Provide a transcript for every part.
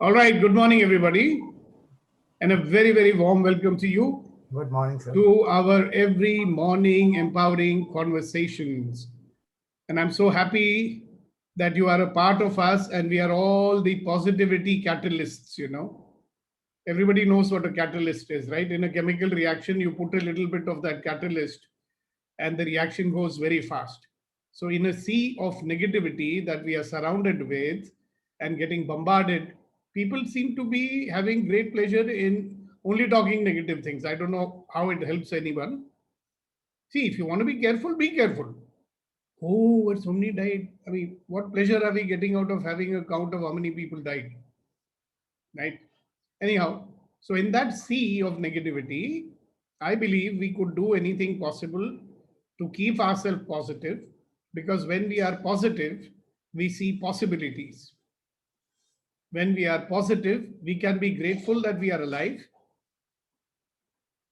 All right, good morning, everybody, and a very, very warm welcome to you Good morning, sir. to our every morning empowering conversations. And I'm so happy that you are a part of us and we are all the positivity catalysts. Everybody knows what a catalyst is, right? In a chemical reaction, you put a little bit of that catalyst and the reaction goes very fast. So, in a sea of negativity that we are surrounded with and getting bombarded, people seem to be having great pleasure in only talking negative things. I don't know how it helps anyone. See, if you want to be careful, be careful. Oh, but so many died. I mean, what pleasure are we getting out of having a count of how many people died? Right? Anyhow, so in that sea of negativity, I believe we could do anything possible to keep ourselves positive because when we are positive, we see possibilities. When we are positive, we can be grateful that we are alive,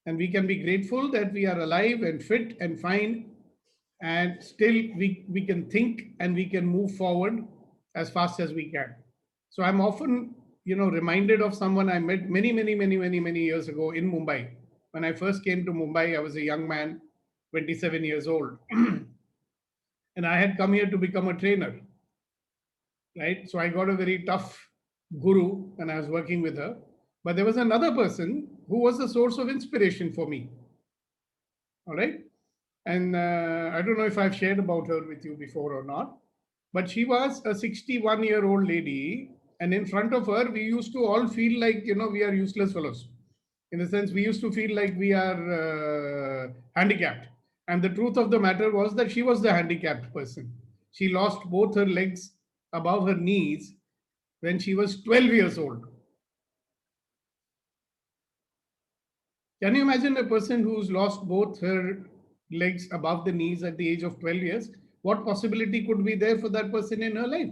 and we can be grateful that we are alive and fit and fine, and still we can think and we can move forward as fast as we can. So I'm often, reminded of someone I met many years ago in Mumbai. When I first came to Mumbai, I was a young man, 27 years old, and I had come here to become a trainer, right? So I got a very tough guru when I was working with her. But there was another person who was a source of inspiration for me. All right. And I don't know if I've shared about her with you before or not, but she was a 61-year-old lady. And in front of her, we used to all feel like, we are useless fellows. In the sense, we used to feel like we are handicapped. And the truth of the matter was that she was the handicapped person. She lost both her legs above her knees when she was 12 years old. Can you imagine a person who's lost both her legs above the knees at the age of 12 years? What possibility could be there for that person in her life?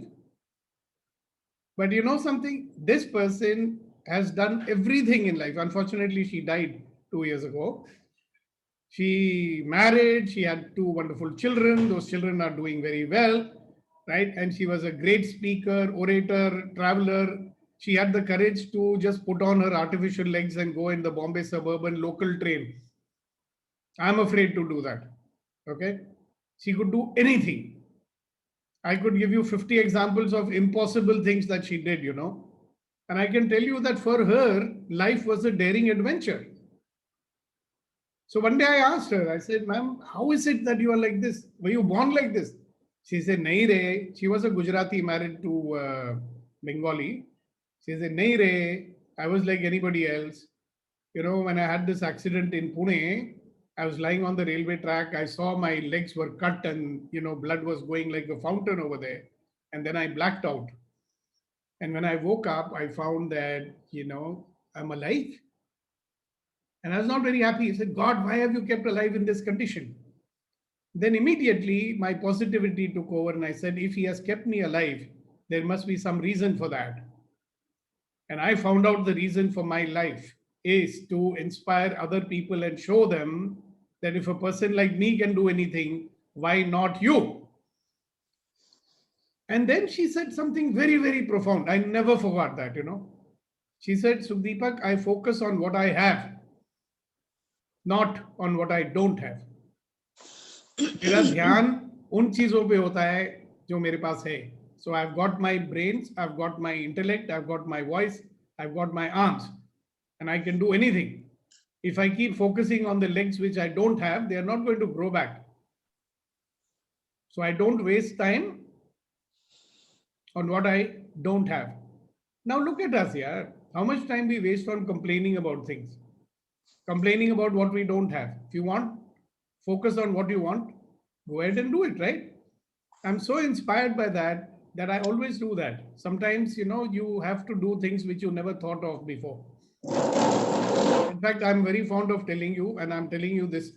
But you know something? This person has done everything in life. Unfortunately, she died 2 years ago. She married, she had two wonderful children. Those children are doing very well, right? And she was a great speaker, orator, traveler. She had the courage to just put on her artificial legs and go in the Bombay suburban local train. I'm afraid to do that. Okay. She could do anything. I could give you 50 examples of impossible things that she did. And I can tell you that for her, life was a daring adventure. So one day I asked her, I said, ma'am, how is it that you are like this? Were you born like this? She said, Nahi re. She was a Gujarati married to Bengali. She said, Nahi re. I was like anybody else. When I had this accident in Pune, I was lying on the railway track. I saw my legs were cut and, blood was going like a fountain over there. And then I blacked out. And when I woke up, I found that, I'm alive. And I was not very happy. I said, God, why have you kept alive in this condition? Then immediately my positivity took over and I said, if he has kept me alive, there must be some reason for that. And I found out the reason for my life is to inspire other people and show them that if a person like me can do anything, why not you? And then she said something very, very profound. I never forgot that. She said, Sukhdeepak, I focus on what I have, not on what I don't have. मेरा ध्यान उन चीजों पे होता है जो मेरे पास है. So I've got my brains, I've got my intellect, I've got my voice, I've got my arms, and I can do anything. If I keep focusing on the legs which I don't have, they are not going to grow back. So I don't waste time on what I don't have. Now look at us here. How much time we waste on complaining about things, complaining about what we don't have. If you want, focus on what you want, go ahead and do it, right? I'm so inspired by that I always do that. Sometimes, you have to do things which you never thought of before. In fact, I'm very fond of telling you, and I'm telling you this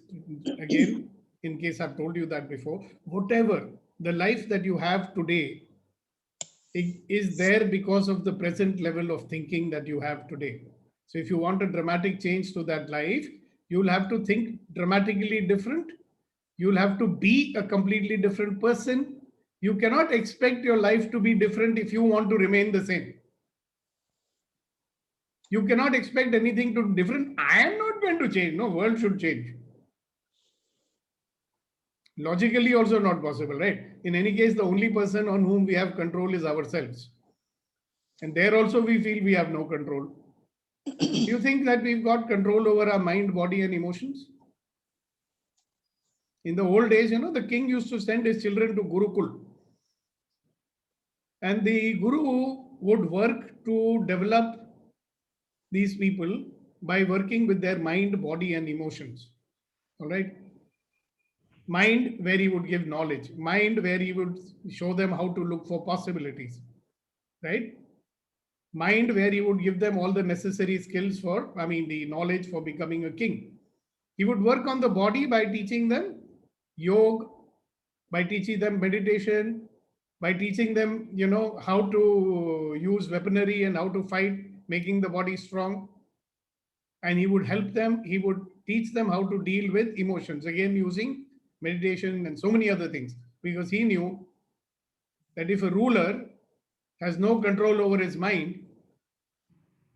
again, in case I've told you that before, whatever the life that you have today is there because of the present level of thinking that you have today. So if you want a dramatic change to that life, you'll have to think dramatically different. You'll have to be a completely different person. You cannot expect your life to be different if you want to remain the same. You cannot expect anything to different. I am not going to change. No, world should change. Logically also not possible, right? In any case, the only person on whom we have control is ourselves. And there also we feel we have no control. Do you think that we've got control over our mind, body, and emotions? In the old days, the king used to send his children to Gurukul. And the guru would work to develop these people by working with their mind, body, and emotions. All right. Mind, where he would give knowledge. Mind, where he would show them how to look for possibilities. Right? Mind, where he would give them all the necessary skills for, the knowledge for becoming a king. He would work on the body by teaching them yoga, by teaching them meditation, by teaching them, how to use weaponry and how to fight, making the body strong. And he would help them, he would teach them how to deal with emotions, again using meditation and so many other things, because he knew that if a ruler has no control over his mind,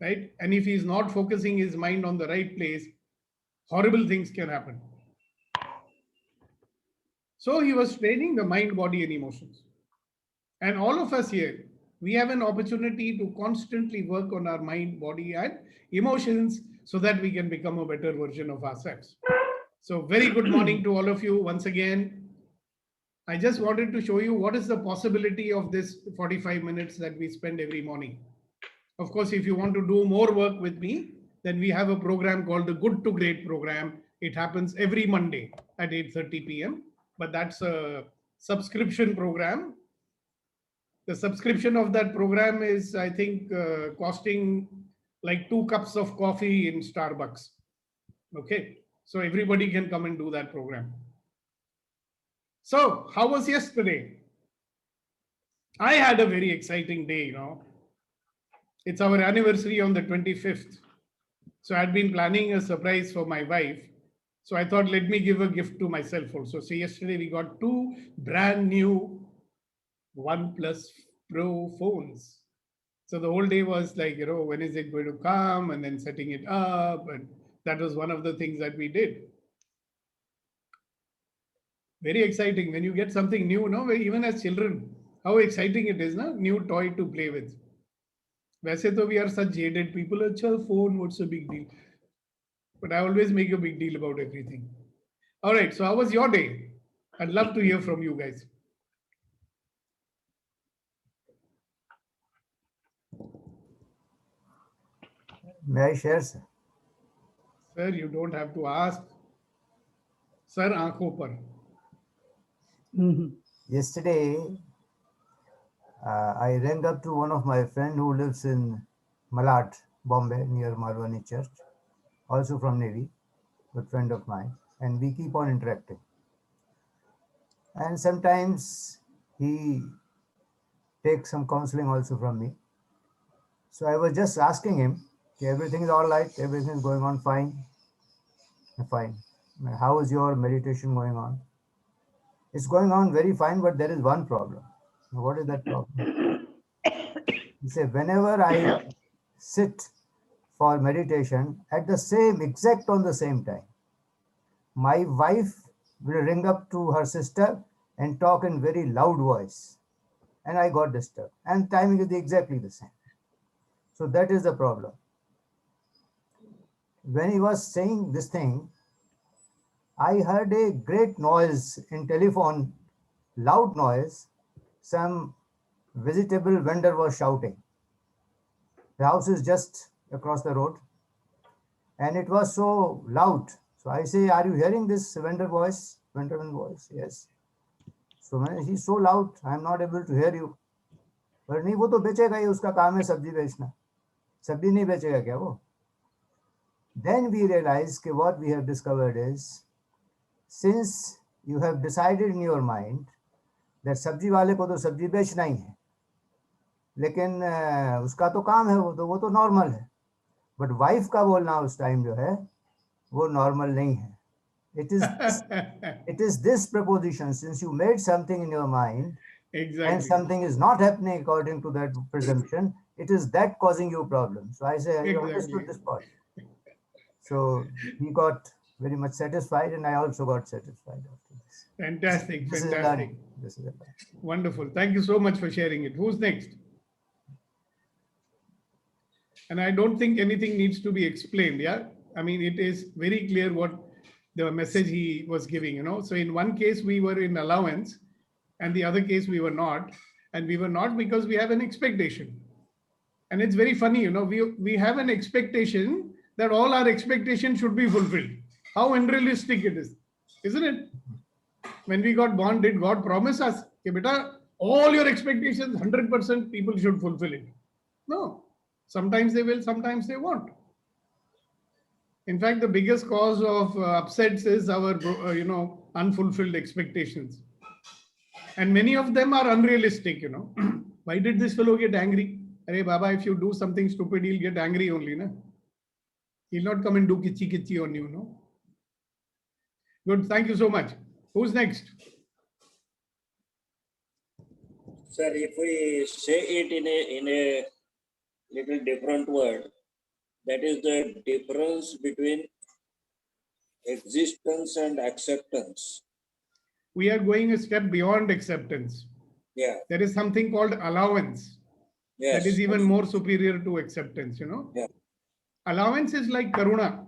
right, and if he is not focusing his mind on the right place, horrible things can happen. So he was training the mind, body, and emotions. And all of us here, we have an opportunity to constantly work on our mind, body, and emotions so that we can become a better version of ourselves. So, very good morning to all of you once again. I just wanted to show you what is the possibility of this 45 minutes that we spend every morning. Of course, if you want to do more work with me, then we have a program called the Good to Great program. It happens every Monday at 8:30 p.m. But that's a subscription program. The subscription of that program is, I think, costing like 2 cups of coffee in Starbucks. Okay. So everybody can come and do that program. So how was yesterday? I had a very exciting day, It's our anniversary on the 25th. So I'd been planning a surprise for my wife. So I thought, let me give a gift to myself also. So yesterday we got 2 brand new OnePlus Pro phones. So the whole day was like, when is it going to come? And then setting it up. And that was one of the things that we did. Very exciting when you get something new, even as children, how exciting it is, new toy to play with. वैसे तो we are such jaded people. अच्छा phone, what's the big deal? But I always make a big deal about everything. All right, so how was your day? I'd love to hear from you guys. May I share, sir? Sir, you don't have to ask. Sir, aankhon par. Yesterday, I rang up to one of my friend who lives in Malad, Bombay, near Marwani Church, also from Navy, good friend of mine, and we keep on interacting. And sometimes he takes some counseling also from me. So I was just asking him, okay, everything is all right, everything is going on fine. Fine. How is your meditation going on? It's going on very fine, but there is one problem. What is that problem? He said, whenever I sit for meditation at the same exact on the same time, my wife will ring up to her sister and talk in very loud voice, and I got disturbed. And timing is exactly the same. So that is the problem. When he was saying this thing, I heard a great noise in telephone, loud noise. Some vegetable vendor was shouting. The house is just across the road, and it was so loud. So I say, "Are you hearing this vendor voice? Vendorman voice?" Yes. So he's so loud, I'm not able to hear you. पर नहीं, वो तो बेचेगा ही, उसका काम है सब्जी बेचना. सब्जी नहीं बेचेगा क्या वो? Then we realize that what we have discovered is, since you have decided in your mind that सब्जी वाले को तो सब्जी बेचना ही है, लेकिन उसका तो काम है, वो तो नॉर्मल है. बट वाइफ का बोलना उस टाइम जो है वो नॉर्मल नहीं है. It is this proposition, since you made something in your mind and Exactly. something is not happening according to that presumption, it is that causing you problems. So I say, you understood Exactly. this part. So he got very much satisfied, and I also got satisfied after this. Fantastic. This is a learning. Fantastic. This is a learning. Wonderful. Thank you so much for sharing it. Who's next? And I don't think anything needs to be explained. Yeah. I mean, it is very clear what the message he was giving, you know. So in one case, we were in allowance, and the other case, we were not. And we were not because we have an expectation. And it's very funny, you know, we have an expectation that all our expectations should be fulfilled. How unrealistic it is, isn't it? When we got born, did God promise us, okay, beta, all your expectations, 100% people should fulfill it? No. Sometimes they will, sometimes they won't. In fact, the biggest cause of upsets is our, unfulfilled expectations. And many of them are unrealistic, you know. Why did this fellow get angry? Arey Baba, if you do something stupid, he'll get angry only, na? He'll not come and do kichi kichi on you, no? Good, thank you so much. Who's next? Sir, if we say it in a little different word, that is the difference between existence and acceptance. We are going a step beyond acceptance. Yeah. There is something called allowance. Yes. That is even more superior to acceptance, you know. Yeah. Allowance is like karuna.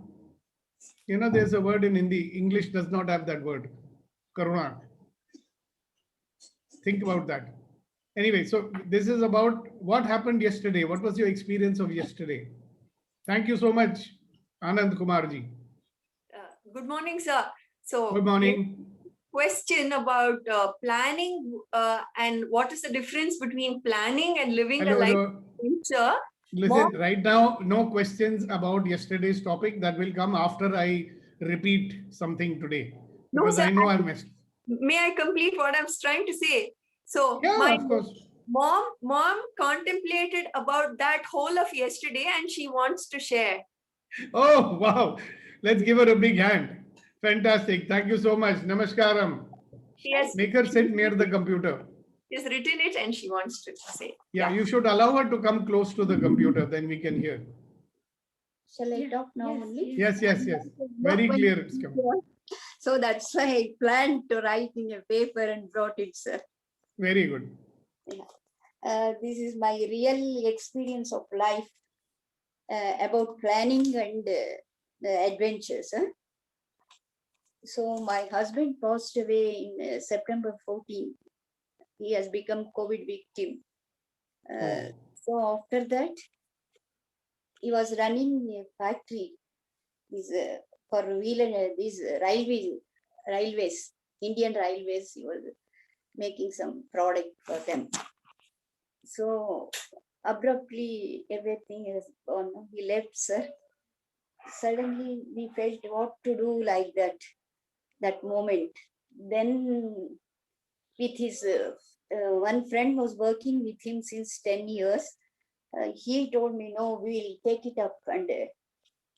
You know, there's a word in Hindi. English does not have that word. Karuna. Think about that. Anyway, so this is about what happened yesterday. What was your experience of yesterday? Thank you so much, Anand Kumarji. Good morning, sir. So, Good morning. question about planning and what is the difference between planning and living Hello, a life hello. future? Listen, right now, no questions about yesterday's topic. That will come after I repeat something today. No, Because sir, I know I missed. May I complete what I'm trying to say? So, Yeah, my of course. mom contemplated about that whole of yesterday and she wants to share. Oh, wow. Let's give her a big hand. Fantastic. Thank you so much. Namaskaram. She has, Make her sit near the computer. she has written it and she wants to say. Yeah, you should allow her to come close to the computer, then we can hear. Shall I talk now only? Yes, yes, yes. Very clear it's coming. So that's why I planned to write in a paper and brought it, sir. Very good. This is my real experience of life about planning and the adventures. So my husband passed away in September 14. He has become COVID victim. So after that, he was running a factory. For wheeler, these railways, Indian railways, he was making some product for them. So abruptly everything is gone. He left, sir. Suddenly we felt what to do like that moment. Then with his one friend was working with him since 10 years. He told me, no, we'll take it up and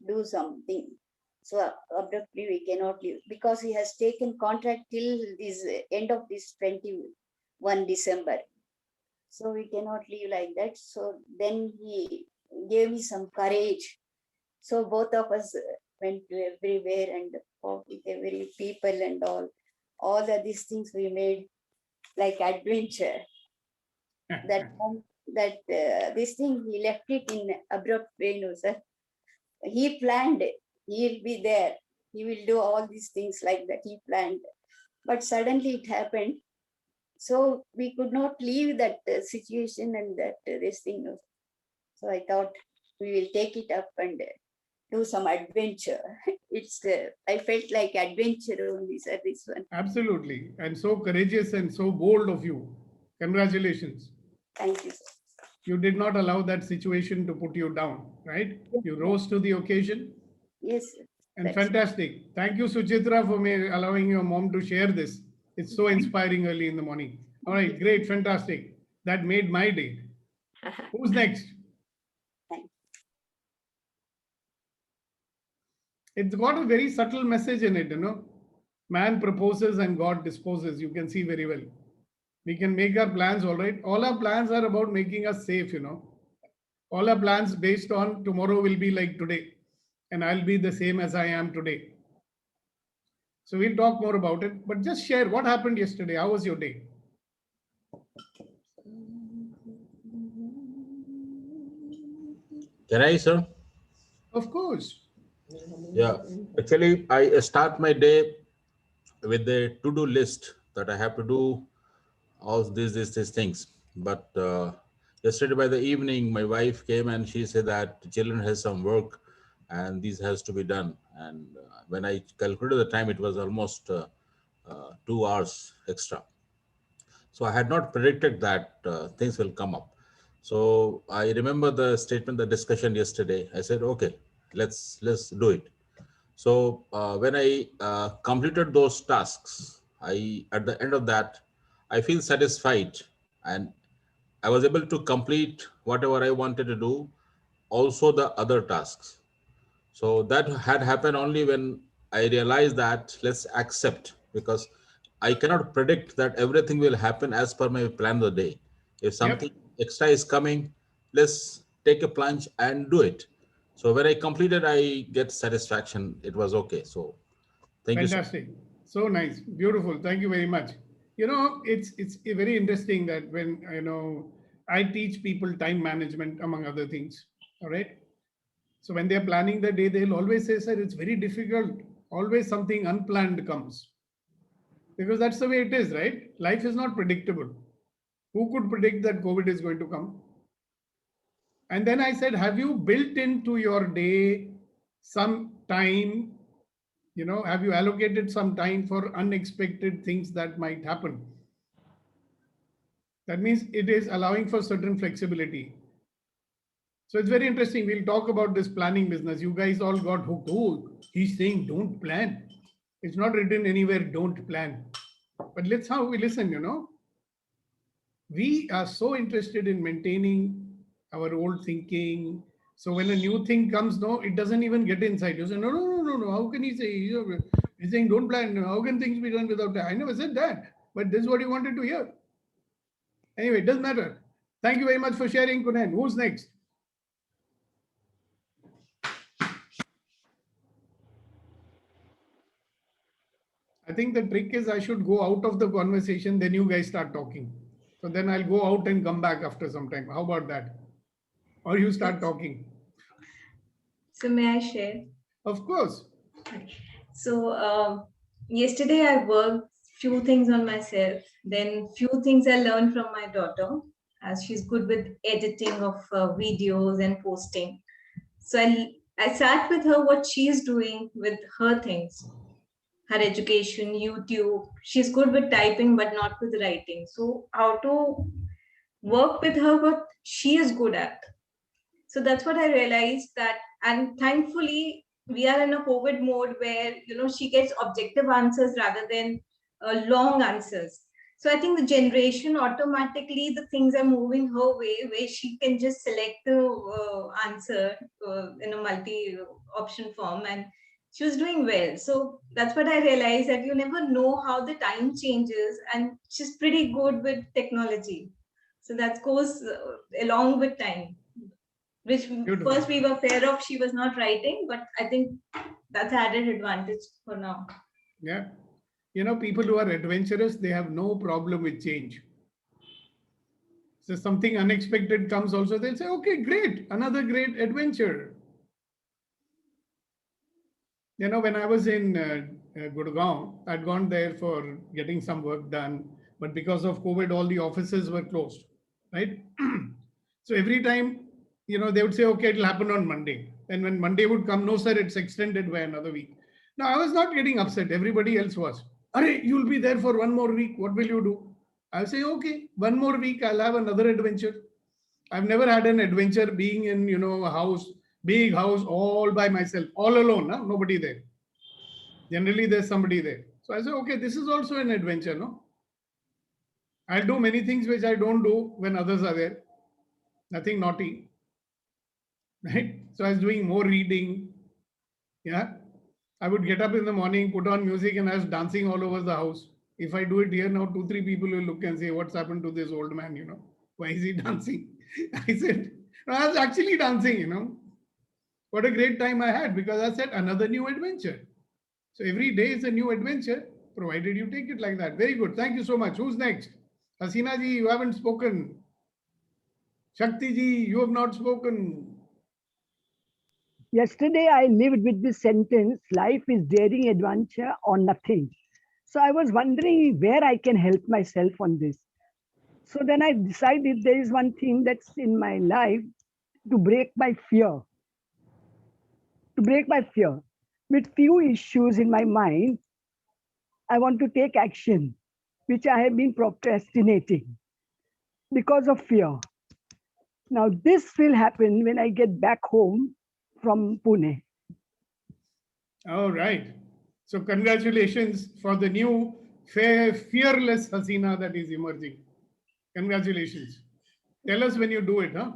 do something. So abruptly we cannot leave because he has taken contract till this end of this 21 December. So we cannot leave like that. So then he gave me some courage. So both of us went to everywhere and fought with every people and all. All of these things we made like adventure. This thing he left it in abrupt way, no, sir. He planned it. He'll be there. He will do all these things like that. He planned. But suddenly it happened. So we could not leave that situation and this thing. So I thought we will take it up and do some adventure. I felt like adventure only, sir, this one. Absolutely. And so courageous and so bold of you. Congratulations. Thank you, sir. You did not allow that situation to put you down, right? You rose to the occasion. Yes, sir. And fantastic. Thank you, Suchitra, for allowing your mom to share this. It's so inspiring early in the morning. All right, great, fantastic. That made my day. Who's next? It's got a very subtle message in it, you know. Man proposes and God disposes. You can see very well. We can make our plans, all right. All our plans are about making us safe, All our plans based on tomorrow will be like today, and I'll be the same as I am today. So we'll talk more about it, but just share what happened yesterday. How was your day? Can I, sir? Of course. Yeah. Actually, I start my day with the to-do list that I have to do all these things. But yesterday by the evening, my wife came and she said that children has some work and this has to be done. And when I calculated the time, it was almost 2 hours extra. So I had not predicted that things will come up. So I remember the statement, the discussion yesterday. I said, okay, let's do it. So when I completed those tasks, I at the end of that, I feel satisfied, and I was able to complete whatever I wanted to do, also the other tasks. So that had happened only when I realized that let's accept, because I cannot predict that everything will happen as per my plan of the day. If Yep. something extra is coming, let's take a plunge and do it. So when I completed, I get satisfaction. It was okay. So thank you so much. Fantastic. So nice. Beautiful. Thank you very much. It's very interesting that when I teach people time management among other things. All right. So when they're planning the day, they'll always say, sir, it's very difficult. Always something unplanned comes. Because that's the way it is, right? Life is not predictable. Who could predict that COVID is going to come? And then I said, have you built into your day some time? Have you allocated some time for unexpected things that might happen? That means it is allowing for certain flexibility. So it's very interesting. We'll talk about this planning business. You guys all got hooked. Oh, he's saying don't plan. It's not written anywhere, don't plan. But let's how we listen. We are so interested in maintaining our old thinking. So when a new thing comes, no, it doesn't even get inside. You say, no, no, no, no, no. How can he say? He's saying don't plan. How can things be done without that? I never said that. But this is what you wanted to hear. Anyway, it doesn't matter. Thank you very much for sharing, Kunan. Who's next? I think the trick is I should go out of the conversation, then you guys start talking. So then I'll go out and come back after some time. How about that? Or you start talking. So may I share? Of course. So yesterday I worked few things on myself. Then few things I learned from my daughter, as she's good with editing of videos and posting. So I sat with her what she's doing with her things, her education, YouTube. She's good with typing but not with writing. So how to work with her what she is good at. So that's what I realized that, and thankfully we are in a COVID mode where she gets objective answers rather than long answers. So I think the generation automatically the things are moving her way, where she can just select the answer in a multi-option form, and she was doing well. So that's what I realized, that you never know how the time changes, and she's pretty good with technology. So that goes along with time, which Beautiful. first we were fair of she was not writing, but I think that's added advantage for now. Yeah. People who are adventurous, they have no problem with change. So something unexpected comes also, they'll say, okay, great, another great adventure. When I was in Gurgaon, I'd gone there for getting some work done, but because of COVID, all the offices were closed, right? So every time, they would say, okay, it'll happen on Monday. And when Monday would come, no, sir, it's extended by another week. Now, I was not getting upset. Everybody else was. Arey, you'll be there for one more week. What will you do? I'll say, okay, one more week, I'll have another adventure. I've never had an adventure being in, a house, big house, all by myself, all alone, huh? Nobody there. Generally, there's somebody there. So I say, okay, this is also an adventure, no? I'll do many things which I don't do when others are there. Nothing naughty, right? So I was doing more reading. Yeah. I would get up in the morning, put on music, and I was dancing all over the house. If I do it here now, 2-3 people will look and say, what's happened to this old man, Why is he dancing? I said, no, I was actually dancing, What a great time I had, because I said another new adventure. So every day is a new adventure, provided you take it like that. Very good. Thank you so much. Who's next? Hasina ji, you haven't spoken. Shakti ji, you have not spoken. Yesterday, I lived with this sentence, life is daring adventure or nothing. So I was wondering where I can help myself on this. So then I decided there is one thing that's in my life to break my fear. To break my fear. With few issues in my mind, I want to take action, which I have been procrastinating because of fear. Now, this will happen when I get back home from Pune. All right. So congratulations for the new fearless Hasina that is emerging. Congratulations. Tell us when you do it, huh?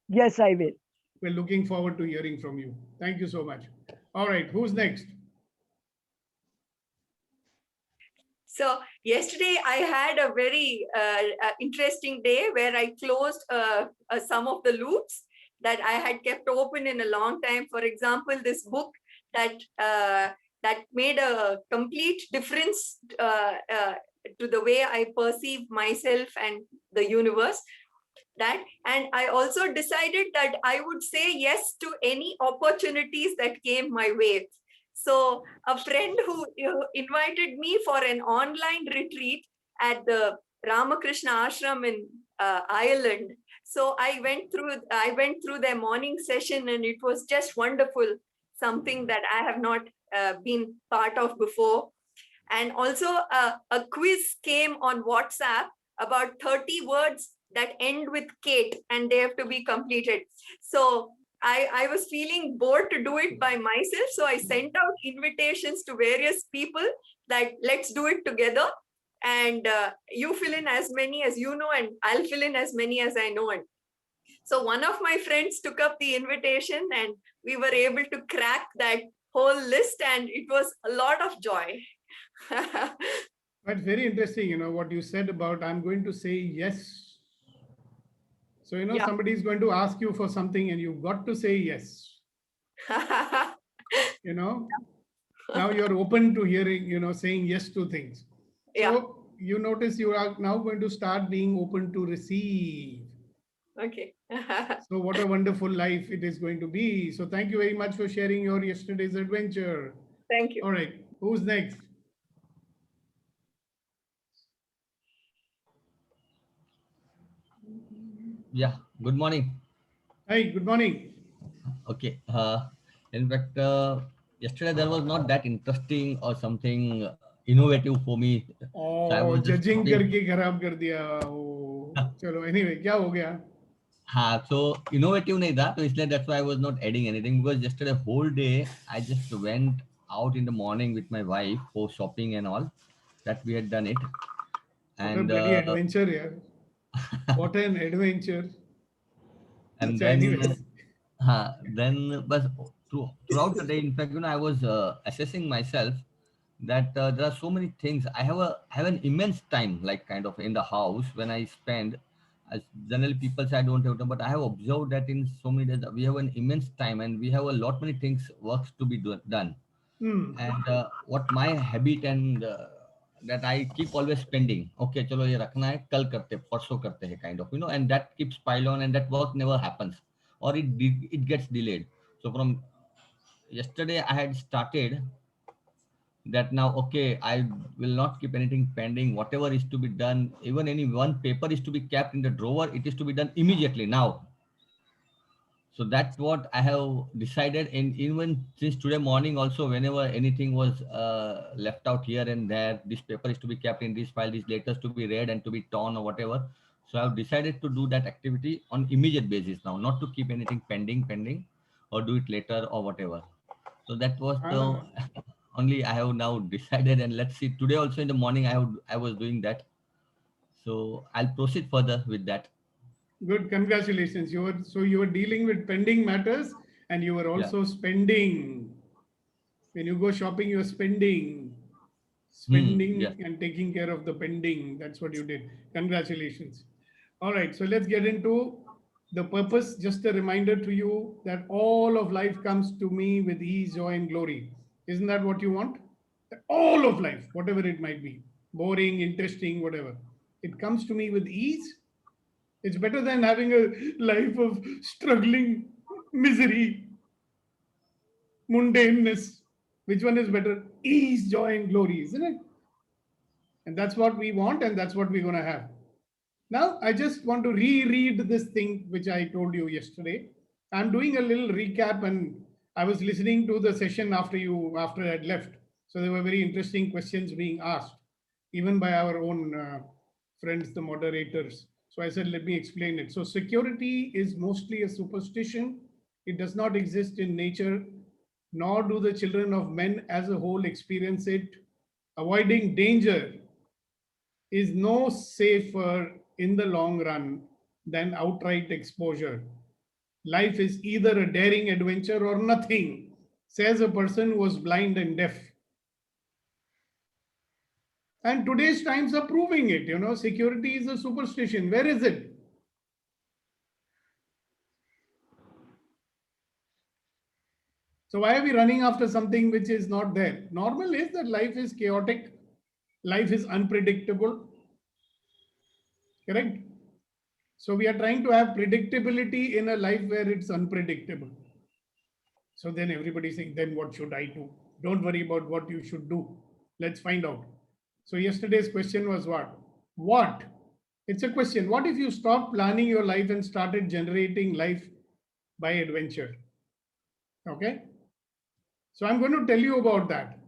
Yes, I will. We're looking forward to hearing from you. Thank you so much. All right, who's next? So yesterday I had a very interesting day where I closed some of the loops that I had kept open in a long time. For example, this book that that made a complete difference to the way I perceive myself and the universe. And I also decided that I would say yes to any opportunities that came my way. So a friend who invited me for an online retreat at the Ramakrishna Ashram in Ireland. So I went through their morning session, and it was just wonderful, something that I have not been part of before. And also a quiz came on WhatsApp about 30 words that end with Kate, and they have to be completed. So I was feeling bored to do it by myself. So I sent out invitations to various people that let's do it together. And you fill in as many as you know, and I'll fill in as many as I know. And so one of my friends took up the invitation, and we were able to crack that whole list, and it was a lot of joy. But very interesting, what you said about I'm going to say yes. So, Yeah. somebody is going to ask you for something and you've got to say yes. Now you're open to hearing, saying yes to things. Yeah. So you notice you are now going to start being open to receive. Okay. So what a wonderful life it is going to be. So thank you very much for sharing your yesterday's adventure. Thank you. All right. Who's next? Yeah, good morning. Hi, good morning. Okay. In fact, yesterday there was not that interesting or something innovative for me. So I Oh, was just judging thinking- करके खराब कर दिया. Oh, चलो. Anyway, क्या हो गया? हाँ, so innovative नहीं था, तो इसलिए that's why I was not adding anything, because yesterday whole day I just went out in the morning with my wife for shopping and all. That we had done it. What a And bloody adventure, yeah. What an adventure. and So then anyways. but throughout the day, in fact, I was assessing myself that there are so many things. I have an immense time, like kind of in the house when I spend. As generally people say I don't have time, but I have observed that in so many days we have an immense time and we have a lot many things works to be done. And what my habit and that I keep always spending. Okay, चलो ये रखना है, कल करते, परसों करते हैं, kind of, and that keeps pile on, and that work never happens, or it gets delayed. So from yesterday I had started that now, okay, I will not keep anything pending. Whatever is to be done, even any one paper is to be kept in the drawer, it is to be done immediately now. So that's what I have decided. And even since today morning also, whenever anything was left out here and there, this paper is to be kept in this file, these letters to be read and to be torn or whatever. So I've decided to do that activity on immediate basis now, not to keep anything pending or do it later or whatever. So that was the only I have now decided. And let's see, today also in the morning I was doing that. So I'll proceed further with that. Good, congratulations. You were dealing with pending matters, and you were also spending. When you go shopping, you're spending. spending Yeah. and taking care of the pending. That's what you did. Congratulations. All right, so let's get into the purpose. Just a reminder to you that all of life comes to me with ease, joy, and glory. Isn't that what you want? All of life, whatever it might be, boring, interesting, whatever. It comes to me with ease. It's better than having a life of struggling, misery, mundaneness. Which one is better? Ease, joy, and glory, isn't it? And that's what we want, and that's what we're going to have. Now, I just want to reread this thing which I told you yesterday. I'm doing a little recap, and I was listening to the session after I had left. So there were very interesting questions being asked, even by our own friends, the moderators. So I said, let me explain it. So security is mostly a superstition. It does not exist in nature, nor do the children of men as a whole experience it. Avoiding danger is no safer in the long run than outright exposure. Life is either a daring adventure or nothing, says a person who was blind and deaf. And today's times are proving it. Security is a superstition. Where is it? So why are we running after something which is not there? Normal is that life is chaotic, life is unpredictable. Correct? So we are trying to have predictability in a life where it's unpredictable. So then everybody's saying, then what should I do? Don't worry about what you should do. Let's find out. So yesterday's question was what? What? It's a question. What if you stopped planning your life and started generating life by adventure? Okay. So I'm going to tell you about that.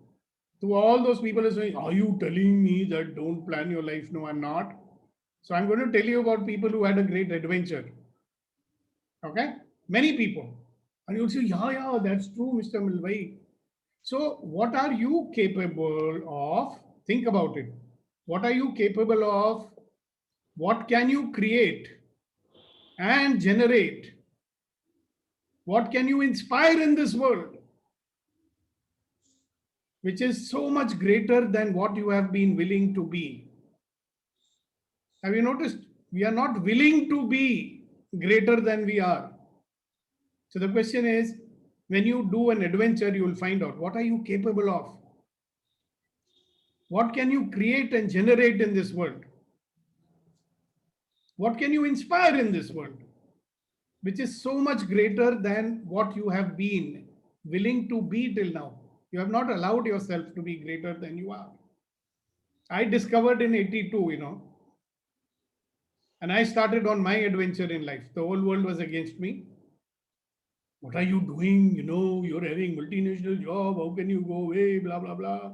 To all those people who are saying, are you telling me that don't plan your life? No, I'm not. So I'm going to tell you about people who had a great adventure. Okay. Many people. And you'll say, yeah, that's true, Mr. Milvai. So what are you capable of? Think about it. What are you capable of? What can you create and generate? What can you inspire in this world? Which is so much greater than what you have been willing to be. Have you noticed? We are not willing to be greater than we are. So the question is, when you do an adventure, you will find out what are you capable of? What can you create and generate in this world? What can you inspire in this world? Which is so much greater than what you have been willing to be till now. You have not allowed yourself to be greater than you are. I discovered in 82, and I started on my adventure in life. The whole world was against me. What are you doing? You're having multinational job. How can you go away? Blah, blah, blah.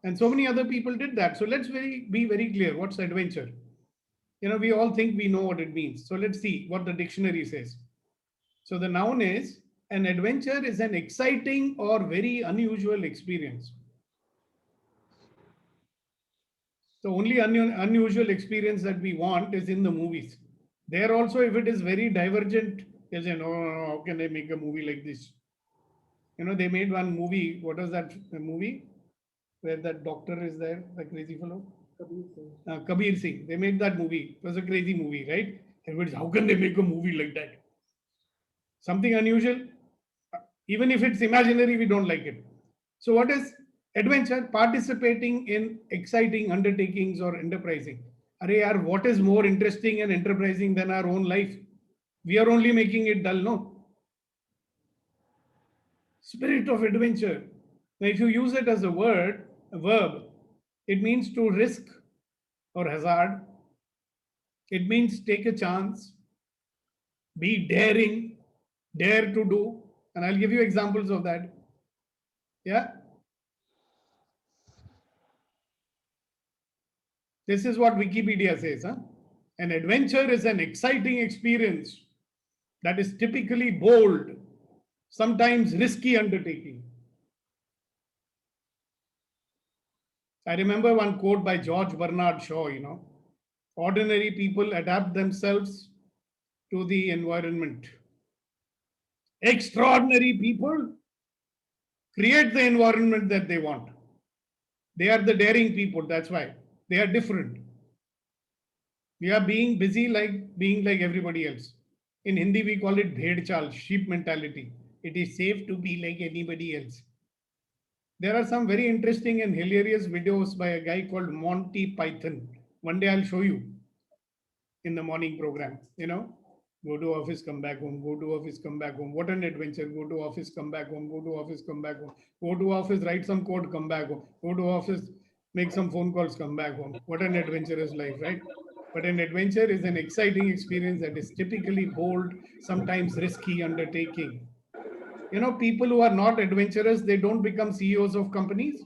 And so many other people did that. So let's be very clear. What's adventure? We all think we know what it means. So let's see what the dictionary says. So the noun is, an adventure is an exciting or very unusual experience. The only unusual experience that we want is in the movies. There also, if it is very divergent, they say, no, how can they make a movie like this? They made one movie. What was that movie? Where that doctor is there, the crazy fellow? Kabir Singh. They made that movie. It was a crazy movie, right? Everybody's, how can they make a movie like that? Something unusual. Even if it's imaginary, we don't like it. So what is adventure? Participating in exciting undertakings or enterprising. What is more interesting and enterprising than our own life? We are only making it dull, no? Spirit of adventure. Now, if you use it as a verb, it means to risk or hazard. It means take a chance, be daring, dare to do. And I'll give you examples of that. Yeah. This is what Wikipedia says. An adventure is an exciting experience that is typically bold, sometimes risky undertaking. I remember one quote by George Bernard Shaw, ordinary people adapt themselves to the environment. Extraordinary people create the environment that they want. They are the daring people. That's why they are different. We are being busy being like everybody else. In Hindi, we call it bhed chal, sheep mentality. It is safe to be like anybody else. There are some very interesting and hilarious videos by a guy called Monty Python. One day I'll show you in the morning program. Go to office, come back home, go to office, come back home. What an adventure. Go to office, come back home, go to office, come back home. Go to office, write some code, come back home. Go to office, make some phone calls, come back home. What an adventurous life, right? But an adventure is an exciting experience that is typically bold, sometimes risky undertaking. People who are not adventurous, they don't become CEOs of companies.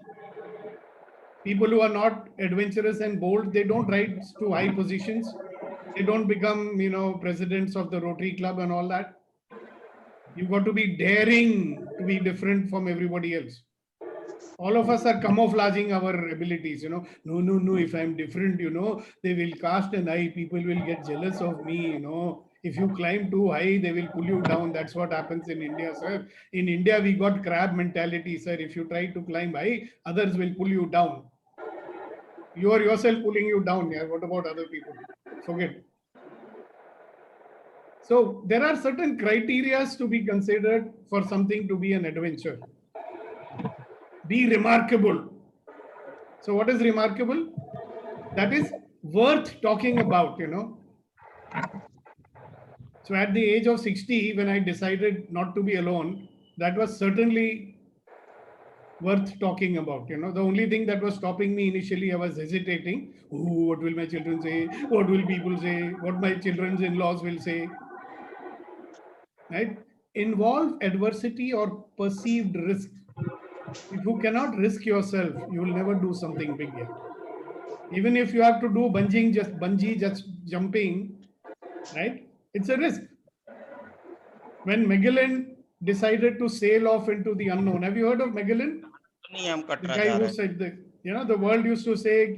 People who are not adventurous and bold, they don't rise to high positions. They don't become, presidents of the Rotary Club and all that. You got to be daring to be different from everybody else. All of us are camouflaging our abilities, No, if I'm different, they will cast an eye. People will get jealous of me, If you climb too high, they will pull you down. That's what happens in India, sir. In India, we got crab mentality, sir. If you try to climb high, others will pull you down. You are yourself pulling you down. Yeah. What about other people? Forget. So there are certain criteria to be considered for something to be an adventure. Be remarkable. So what is remarkable? That is worth talking about, So at the age of 60, when I decided not to be alone, that was certainly worth talking about. The only thing that was stopping me initially, I was hesitating. Oh, what will my children say? What will people say? What my children's in-laws will say? Right? Involve adversity or perceived risk. If you cannot risk yourself, you will never do something big yet. Even if you have to do bungee just jumping, right? It's a risk. When Magellan decided to sail off into the unknown, have you heard of Magellan? The guy who said that, the world used to say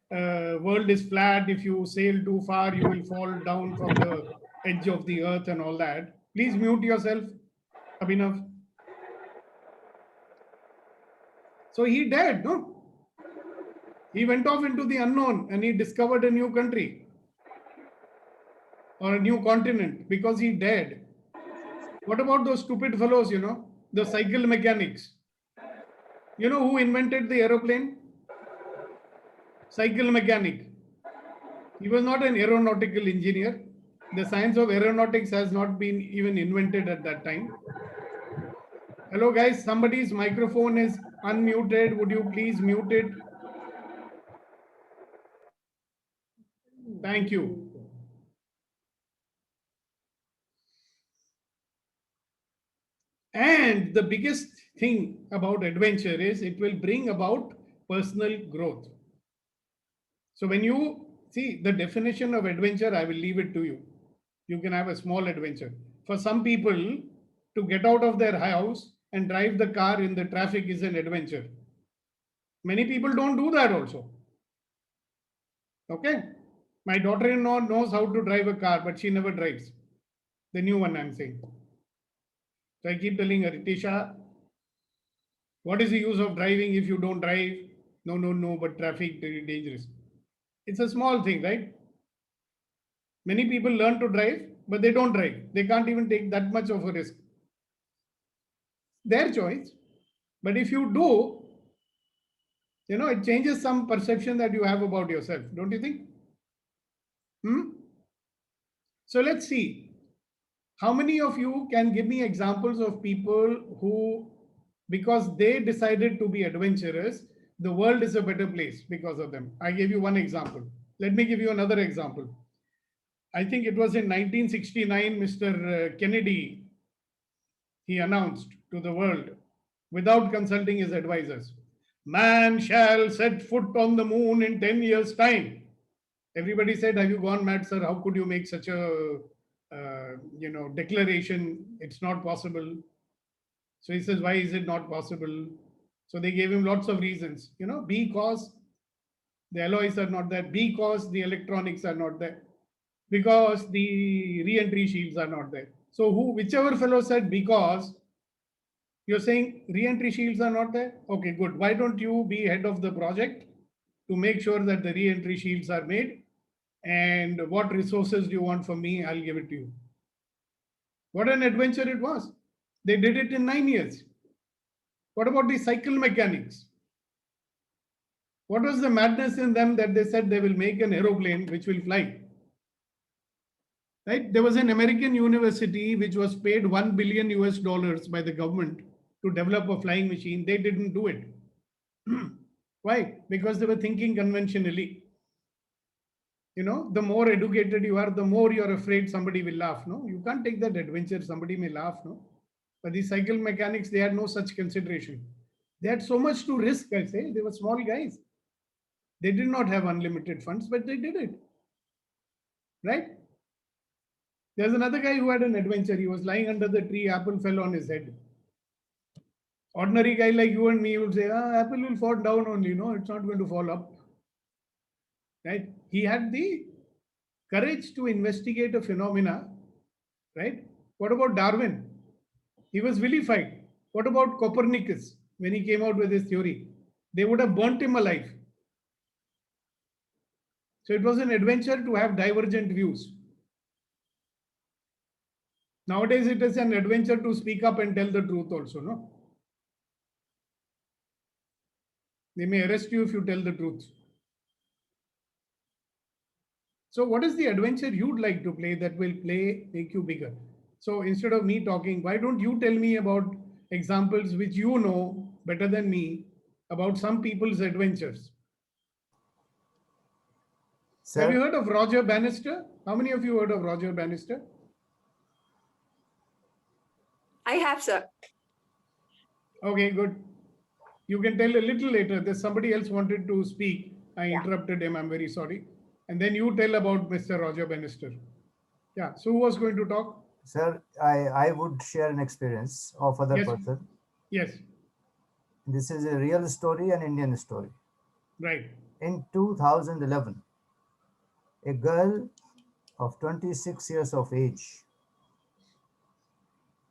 the world is flat. If you sail too far, you will fall down from the edge of the earth and all that. Please mute yourself, Abhinav. So he dared, no? He went off into the unknown and he discovered a new country or a new continent because he dared. What about those stupid fellows, the cycle mechanics? You know who invented the aeroplane? Cycle mechanic. He was not an aeronautical engineer. The science of aeronautics has not been even invented at that time. Hello guys, somebody's microphone is unmuted. Would you please mute it? Thank you. And the biggest thing about adventure is it will bring about personal growth. So when you see the definition of adventure, I will leave it to you. You can have a small adventure. For some people, to get out of their house and drive the car in the traffic is an adventure. Many people don't do that also. Okay? My daughter-in-law knows how to drive a car, but she never drives. The new one, I'm saying. So I keep telling her, Tisha, what is the use of driving if you don't drive? No, but traffic is dangerous. It's a small thing, right? Many people learn to drive, but they don't drive. They can't even take that much of a risk. Their choice. But if you do, it changes some perception that you have about yourself. Don't you think? So let's see. How many of you can give me examples of people who, because they decided to be adventurous, the world is a better place because of them? I gave you one example. Let me give you another example. I think it was in 1969, Mr. Kennedy, he announced to the world without consulting his advisors, man shall set foot on the moon in 10 years' time. Everybody said, have you gone mad, sir? How could you make such a declaration? It's not possible. So he says, why is it not possible? So they gave him lots of reasons, because the alloys are not there, because the electronics are not there, because the re-entry shields are not there. So whichever fellow said because, You're saying re-entry shields are not there? Okay, good. Why don't you be head of the project to make sure that the re-entry shields are made? And what resources do you want from me? I'll give it to you. What an adventure it was. They did it in 9 years. What about the cycle mechanics? What was the madness in them that they said they will make an aeroplane which will fly? Right? There was an American university which was paid $1 billion US by the government to develop a flying machine. They didn't do it. Why? Because they were thinking conventionally. You know, the more educated you are, the more you're afraid somebody will laugh. No, you can't take that adventure. Somebody may laugh. No, but the cycle mechanics, they had no such consideration. They had so much to risk. I say they were small guys. They did not have unlimited funds, but they did it. Right? There's another guy who had an adventure. He was lying under the tree. Apple fell on his head. Ordinary guy like you and me would say, apple will fall down only. No, it's not going to fall up. Right? He had the courage to investigate a phenomena. Right? What about Darwin? He was vilified. What about Copernicus when he came out with his theory? They would have burnt him alive. So it was an adventure to have divergent views. Nowadays, it is an adventure to speak up and tell the truth also, no? They may arrest you if you tell the truth. So what is the adventure you'd like to play that will make you bigger? So instead of me talking, why don't you tell me about examples which you know better than me about some people's adventures? Sir, Have you heard of Roger Bannister? How many of you heard of Roger Bannister? I have, sir. Okay, good. You can tell a little later. There's somebody else wanted to speak. I Yeah. interrupted him. I'm very sorry. And then you tell about Mr. Roger Bannister. Yeah. So who was going to talk? sir, I would share an experience of other Yes. person. Yes. This is a real story, an Indian story. Right. In 2011, a girl of 26 years of age,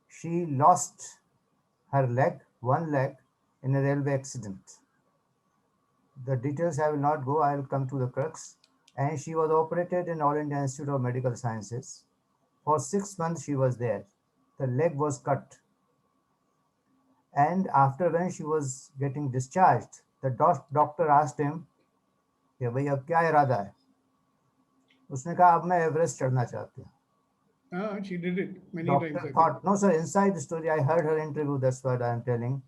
she lost her leg, one leg, in a railway accident. The details I will not go, I will come to the crux. And she was operated in All India Institute of Medical Sciences. For 6 months she was there. The leg was cut. And after when she was getting discharged, the doctor asked him, कि भाई अब क्या इरादा है? उसने कहा अब मैं एवरेस्ट चढ़ना चाहती हूँ. She did it many Doctor times. I think. thought, no sir, inside the story, I heard her interview, that's what I am telling.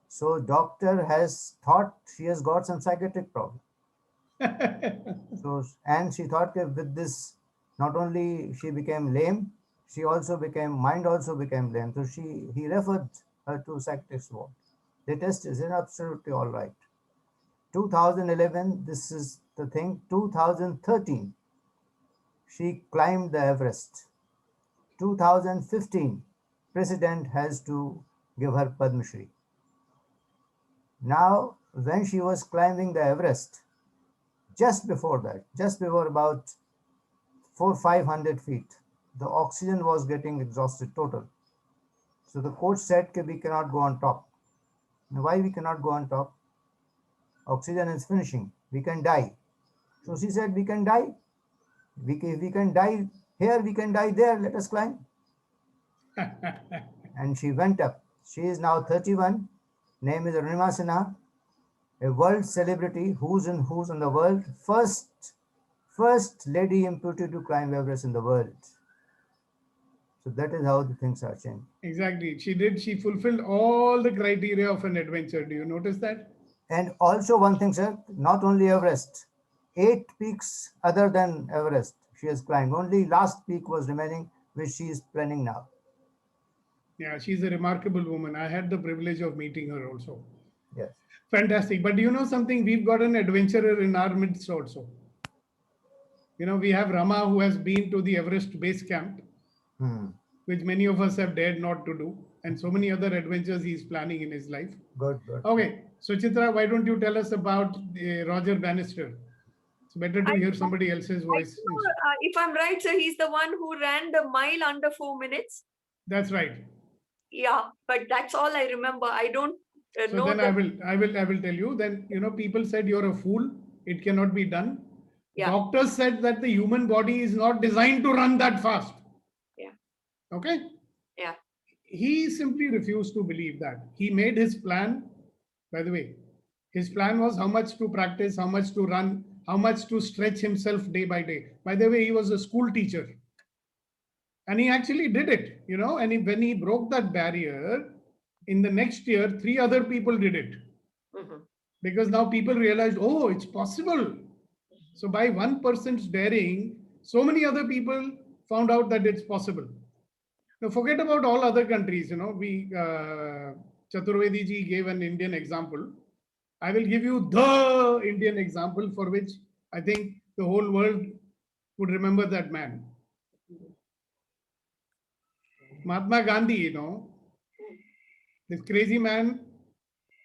So doctor has thought she has got some psychiatric problem. So, and she thought that with this, not only she became lame, she also became, mind also became lame. So he referred her to psychiatrist ward. The test is absolutely all right. 2011, this is the thing. 2013, she climbed the Everest. 2015, president has to give her Padma Shri. Now, when she was climbing the Everest, just before that, just before about 400-500 feet, the oxygen was getting exhausted total. So the coach said that we cannot go on top. Now, why we cannot go on top? Oxygen is finishing. We can die. So she said, we can die. We can die here, we can die there. Let us climb. And she went up. She is now 31. Name is Arunima Sinha, a world celebrity, who's in the world. First lady imputed to climb Everest in the world. So that is how the things are changing. Exactly. She did. She fulfilled all the criteria of an adventure. Do you notice that? And also one thing, sir, not only Everest, 8 peaks other than Everest she has climbed. Only last peak was remaining, which she is planning now. Yeah, she's a remarkable woman. I had the privilege of meeting her also. Yes. Fantastic. But do you know something? We've got an adventurer in our midst also. You know, we have Rama, who has been to the Everest base camp, which many of us have dared not to do. And so many other adventures he's planning in his life. Good, good. Okay. So Chitra, why don't you tell us about Roger Bannister? It's better to hear somebody else's voice. If I'm right, sir, he's the one who ran the mile under 4 minutes. That's right. Yeah, but that's all I remember. I don't So know then the. I will tell you. Then, you know, people said you're a fool. It cannot be done. Yeah. Doctors said that the human body is not designed to run that fast. Yeah. Okay. Yeah. He simply refused to believe that. He made his plan. By the way, his plan was how much to practice, how much to run, how much to stretch himself day by day. By the way, he was a school teacher. And he actually did it, you know, and when he broke that barrier, in the next year, 3 other people did it. Mhm. Because now people realized, oh, it's possible. So by one person's daring, so many other people found out that it's possible. Now forget about all other countries, you know, Chaturvedi ji gave an Indian example. I will give you the Indian example for which I think the whole world would remember that man. Mahatma Gandhi, you know, this crazy man,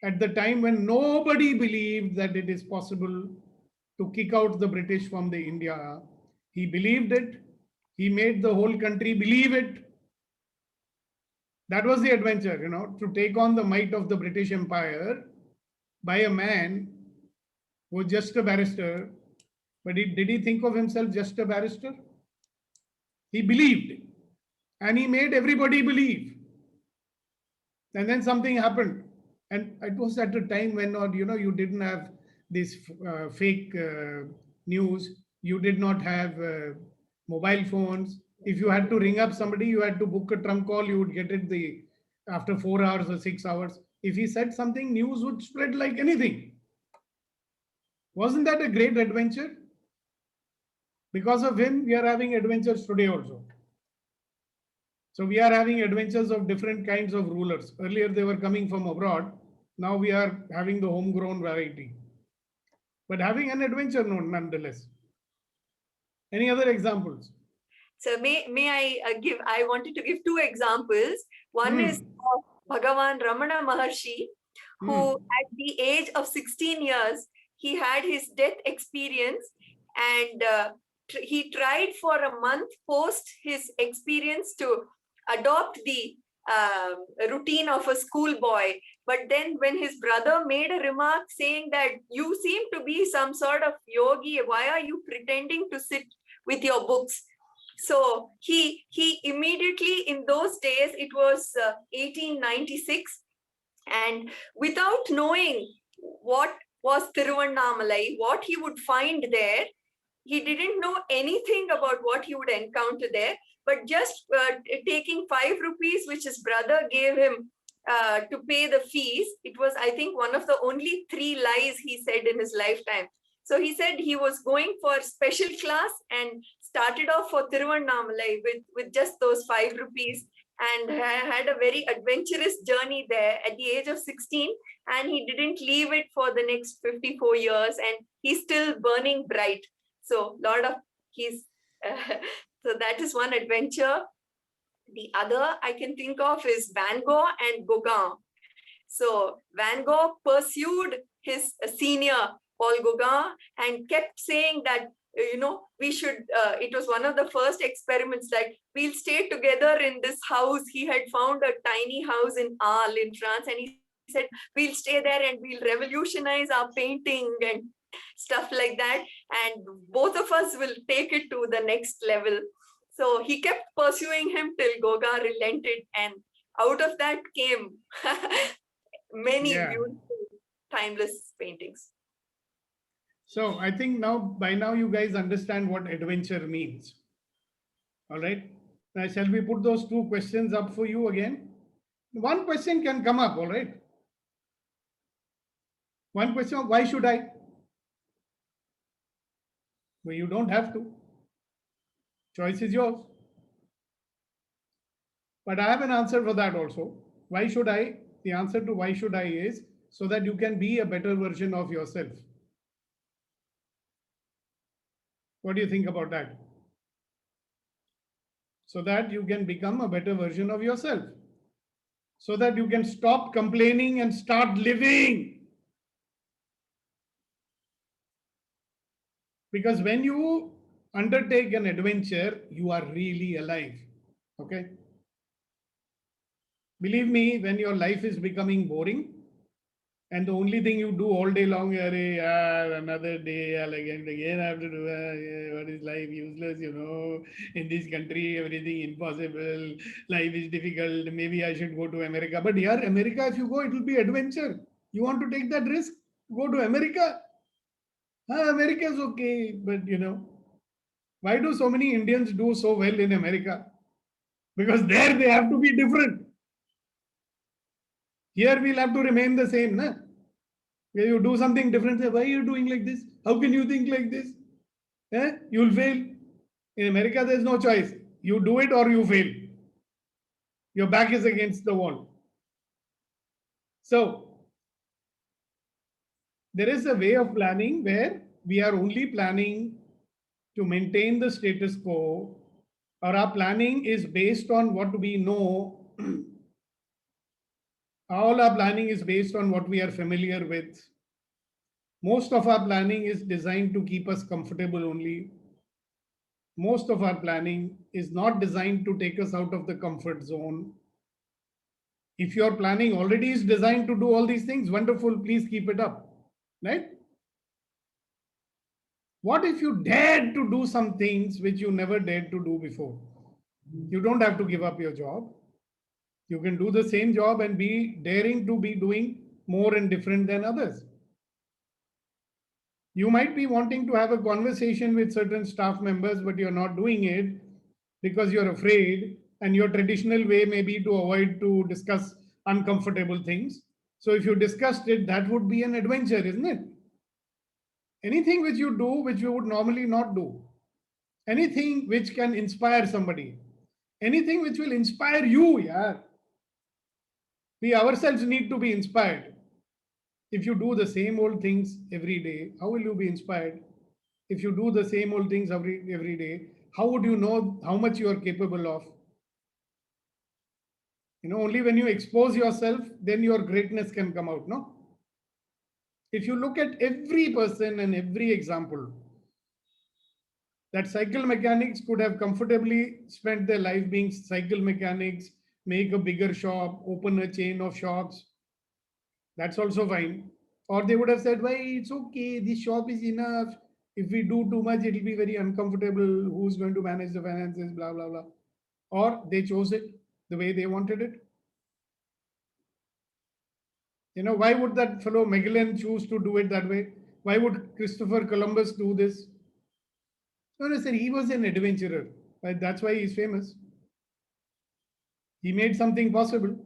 at the time when nobody believed that it is possible to kick out the British from the India, he believed it. He made the whole country believe it. That was the adventure, you know, to take on the might of the British Empire by a man who was just a barrister. But did he think of himself just a barrister? He believed, and he made everybody believe. And then something happened, and it was at a time when, you know, you didn't have this fake news. You did not have mobile phones. If you had to ring up somebody, you had to book a trunk call. You would get it after 4 hours or 6 hours. If he said something, news would spread like anything. Wasn't that a great adventure? Because of him, we are having adventures today also. So we are having adventures of different kinds of rulers. Earlier they were coming from abroad. Now we are having the homegrown variety. But having an adventure nonetheless. Any other examples? So may I give? I wanted to give 2 examples. One is of Bhagavan Ramana Maharshi, who at the age of 16 years, he had his death experience, and he tried for a month post his experience to adopt the routine of a schoolboy. But then when his brother made a remark saying that you seem to be some sort of yogi, why are you pretending to sit with your books? So he immediately, in those days, it was 1896, and without knowing what was Tiruvannamalai, what he would find there, he didn't know anything about what he would encounter there, but just taking 5 rupees, which his brother gave him to pay the fees. It was, I think, one of the only 3 lies he said in his lifetime. So he said he was going for special class and started off for Tiruvannamalai with just those 5 rupees, and had a very adventurous journey there at the age of 16, and he didn't leave it for the next 54 years, and he's still burning bright. So lot of so that is one adventure. The other I can think of is Van Gogh and Gauguin. So Van Gogh pursued his senior Paul Gauguin and kept saying that, you know, we should, it was one of the first experiments that we'll stay together in this house. He had found a tiny house in Arles in France, and he said, we'll stay there and we'll revolutionize our painting and stuff like that. And both of us will take it to the next level. So he kept pursuing him till Gauguin relented, and out of that came many beautiful, timeless paintings. So I think by now you guys understand what adventure means. All right. Now, shall we put those 2 questions up for you again? One question can come up, all right? One question, why should I? Well, you don't have to. Choice is yours. But I have an answer for that also. Why should I? The answer to why should I is so that you can be a better version of yourself. What do you think about that? So that you can become a better version of yourself. So that you can stop complaining and start living. Because when you undertake an adventure, you are really alive. Okay? Believe me, when your life is becoming boring, and the only thing you do all day long, another day, again I have to do, what is life, useless, in this country, everything impossible, life is difficult, maybe I should go to America. But here, America, if you go, it will be adventure. You want to take that risk? Go to America? America is okay, but why do so many Indians do so well in America? Because there they have to be different. Here we'll have to remain the same, na? Where you do something different, say, why are you doing like this? How can you think like this? You'll fail. In America, there's no choice. You do it or you fail. Your back is against the wall. So, there is a way of planning where we are only planning to maintain the status quo, or our planning is based on what we know. All our planning is based on what we are familiar with. Most of our planning is designed to keep us comfortable only. Most of our planning is not designed to take us out of the comfort zone. If your planning already is designed to do all these things, wonderful, please keep it up, right? What if you dared to do some things which you never dared to do before? You don't have to give up your job. You can do the same job and be daring to be doing more and different than others. You might be wanting to have a conversation with certain staff members, but you're not doing it because you're afraid, and your traditional way may be to avoid to discuss uncomfortable things. So if you discussed it, that would be an adventure, isn't it? Anything which you do, which you would normally not do. Anything which can inspire somebody. Anything which will inspire you, yeah. We ourselves need to be inspired. If you do the same old things every day, how will you be inspired? If you do the same old things every day, how would you know how much you are capable of? Only when you expose yourself, then your greatness can come out, no? If you look at every person and every example, that cycle mechanics could have comfortably spent their life being cycle mechanics, make a bigger shop, open a chain of shops. That's also fine. Or they would have said, why, it's okay, this shop is enough. If we do too much, it'll be very uncomfortable. Who's going to manage the finances, blah, blah, blah. Or they chose it the way they wanted it. Why would that fellow Magellan choose to do it that way? Why would Christopher Columbus do this? No, sir, he was an adventurer. That's why he's famous. He made something possible.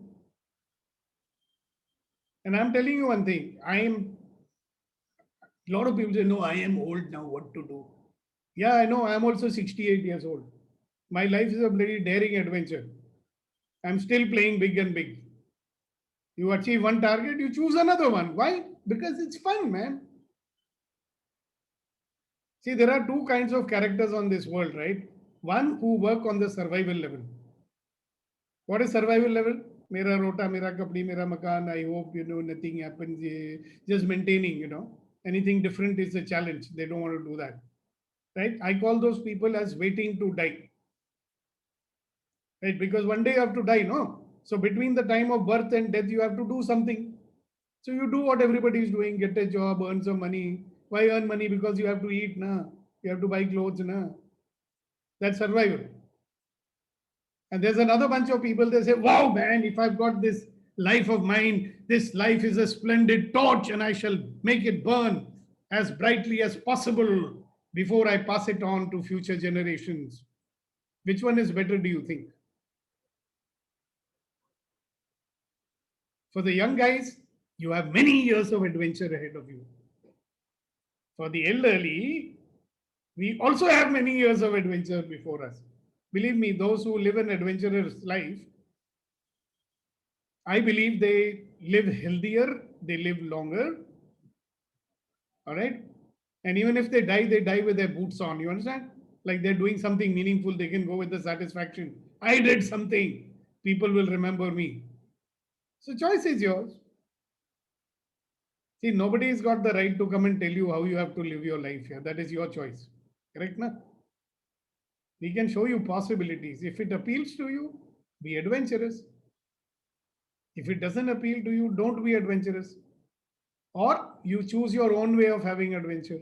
And I'm telling you one thing, a lot of people say, no, I am old now, what to do? Yeah, I know, I'm also 68 years old. My life is a bloody daring adventure. I'm still playing big and big. You achieve one target, you choose another one. Why? Because it's fun, man. See, there are two kinds of characters on this world, right? One who work on the survival level. What is survival level? Mera rota, mera kapdi, mera makan. I hope, nothing happens. Just maintaining, anything different is a challenge. They don't want to do that, right? I call those people as waiting to die, right? Because one day you have to die, no? So between the time of birth and death, you have to do something. So you do what everybody is doing, get a job, earn some money. Why earn money? Because you have to eat, na? You have to buy clothes, na? That's survival. And there's another bunch of people, they say, wow, man, if I've got this life of mine, this life is a splendid torch and I shall make it burn as brightly as possible before I pass it on to future generations. Which one is better, do you think? For the young guys, you have many years of adventure ahead of you. For the elderly, we also have many years of adventure before us. Believe me, those who live an adventurous life, I believe they live healthier, they live longer. All right. And even if they die with their boots on. You understand? Like they're doing something meaningful, they can go with the satisfaction. I did something. People will remember me. So choice is yours. See, nobody's got the right to come and tell you how you have to live your life here. That is your choice. Correct, na? We can show you possibilities. If it appeals to you, be adventurous. If it doesn't appeal to you, don't be adventurous. Or you choose your own way of having adventure.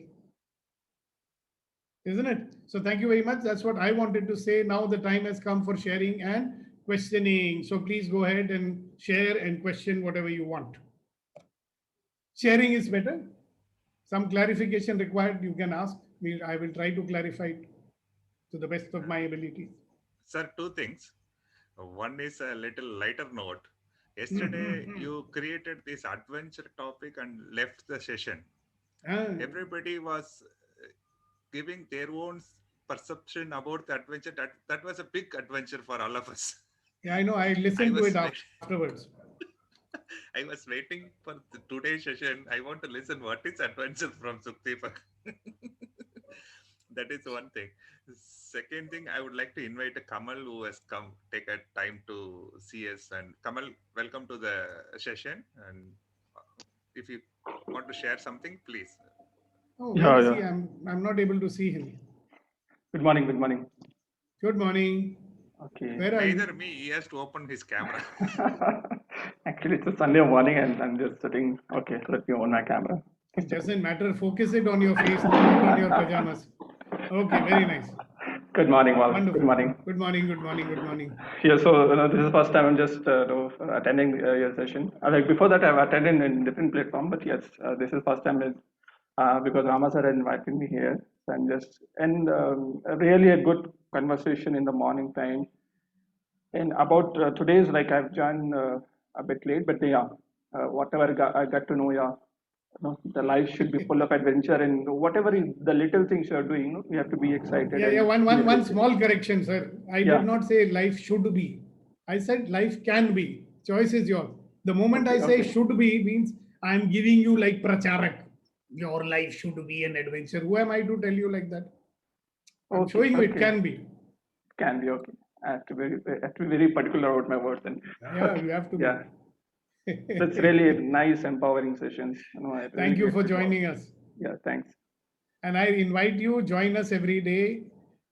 Isn't it? So thank you very much. That's what I wanted to say. Now the time has come for sharing and questioning. So please go ahead and share and question whatever you want. Sharing is better. Some clarification required, you can ask. I will try to clarify it to the best of my ability. Sir, two things. One is a little lighter note. Yesterday, you created this adventure topic and left the session. Everybody was giving their own perception about the adventure. That was a big adventure for all of us. Yeah, I know. I listened to it afterwards. I was waiting for today's session. I want to listen what is adventure from Sukhdeepak. That is one thing. Second thing, I would like to invite Kamal, who has come, take a time to see us. And Kamal, welcome to the session. And if you want to share something, please. Oh, where is he? I'm not able to see him. Good morning. Good morning. Good morning. Okay. Where are Neither you? me. He has to open his camera. Actually, it's a Sunday morning and I'm just sitting. Okay, let me on my camera. It doesn't matter. Focus it on your face, not on your pajamas. Okay, very nice. Good morning, Val. Wonderful. Good morning. Good morning. Good morning. Good morning. Yeah, so this is the first time I'm just attending your session. Like before that, I've attended in different platform, but yes, this is first time because Rama sir had invited me here. So I'm just really a good conversation in the morning time. And about today's, like I've joined a bit late, but yeah, whatever I got to know, yeah, the life should be full of adventure, and whatever is the little things you're doing, you have to be excited. Yeah, one small correction, sir. I did not say life should be. I said life can be. Choice is yours. The moment I say should be means I'm giving you like pracharak. Your life should be an adventure. Who am I to tell you like that? I'm showing you it can be. Can be, okay. I have to be very particular about my words. And yeah, you have to be. Yeah. That's really nice, empowering sessions. Thank you for joining us. Yeah, thanks. And I invite you, join us every day.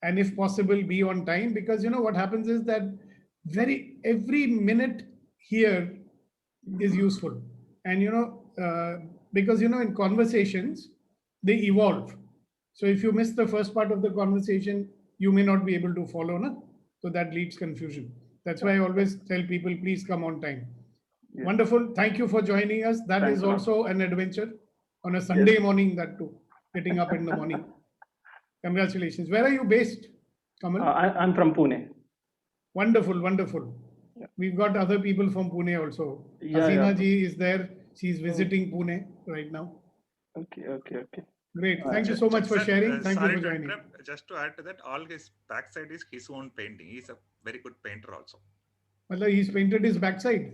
And if possible, be on time. Because what happens is that every minute here is useful. And because in conversations, they evolve. So if you miss the first part of the conversation, you may not be able to follow. No? So that leads confusion. That's why I always tell people, please come on time. Yes. Wonderful. Thank you for joining us. That is also an adventure on a Sunday morning, that too. Getting up in the morning. Congratulations. Where are you based, Kamal? I'm from Pune. Wonderful, wonderful. Yeah. We've got other people from Pune also. Hasina ji is there. She's visiting Pune right now. Okay. Great. Thank you so much for sharing. Thank you for joining. Just to add to that, all his backside is his own painting. He's a very good painter also. Well, he's painted his backside.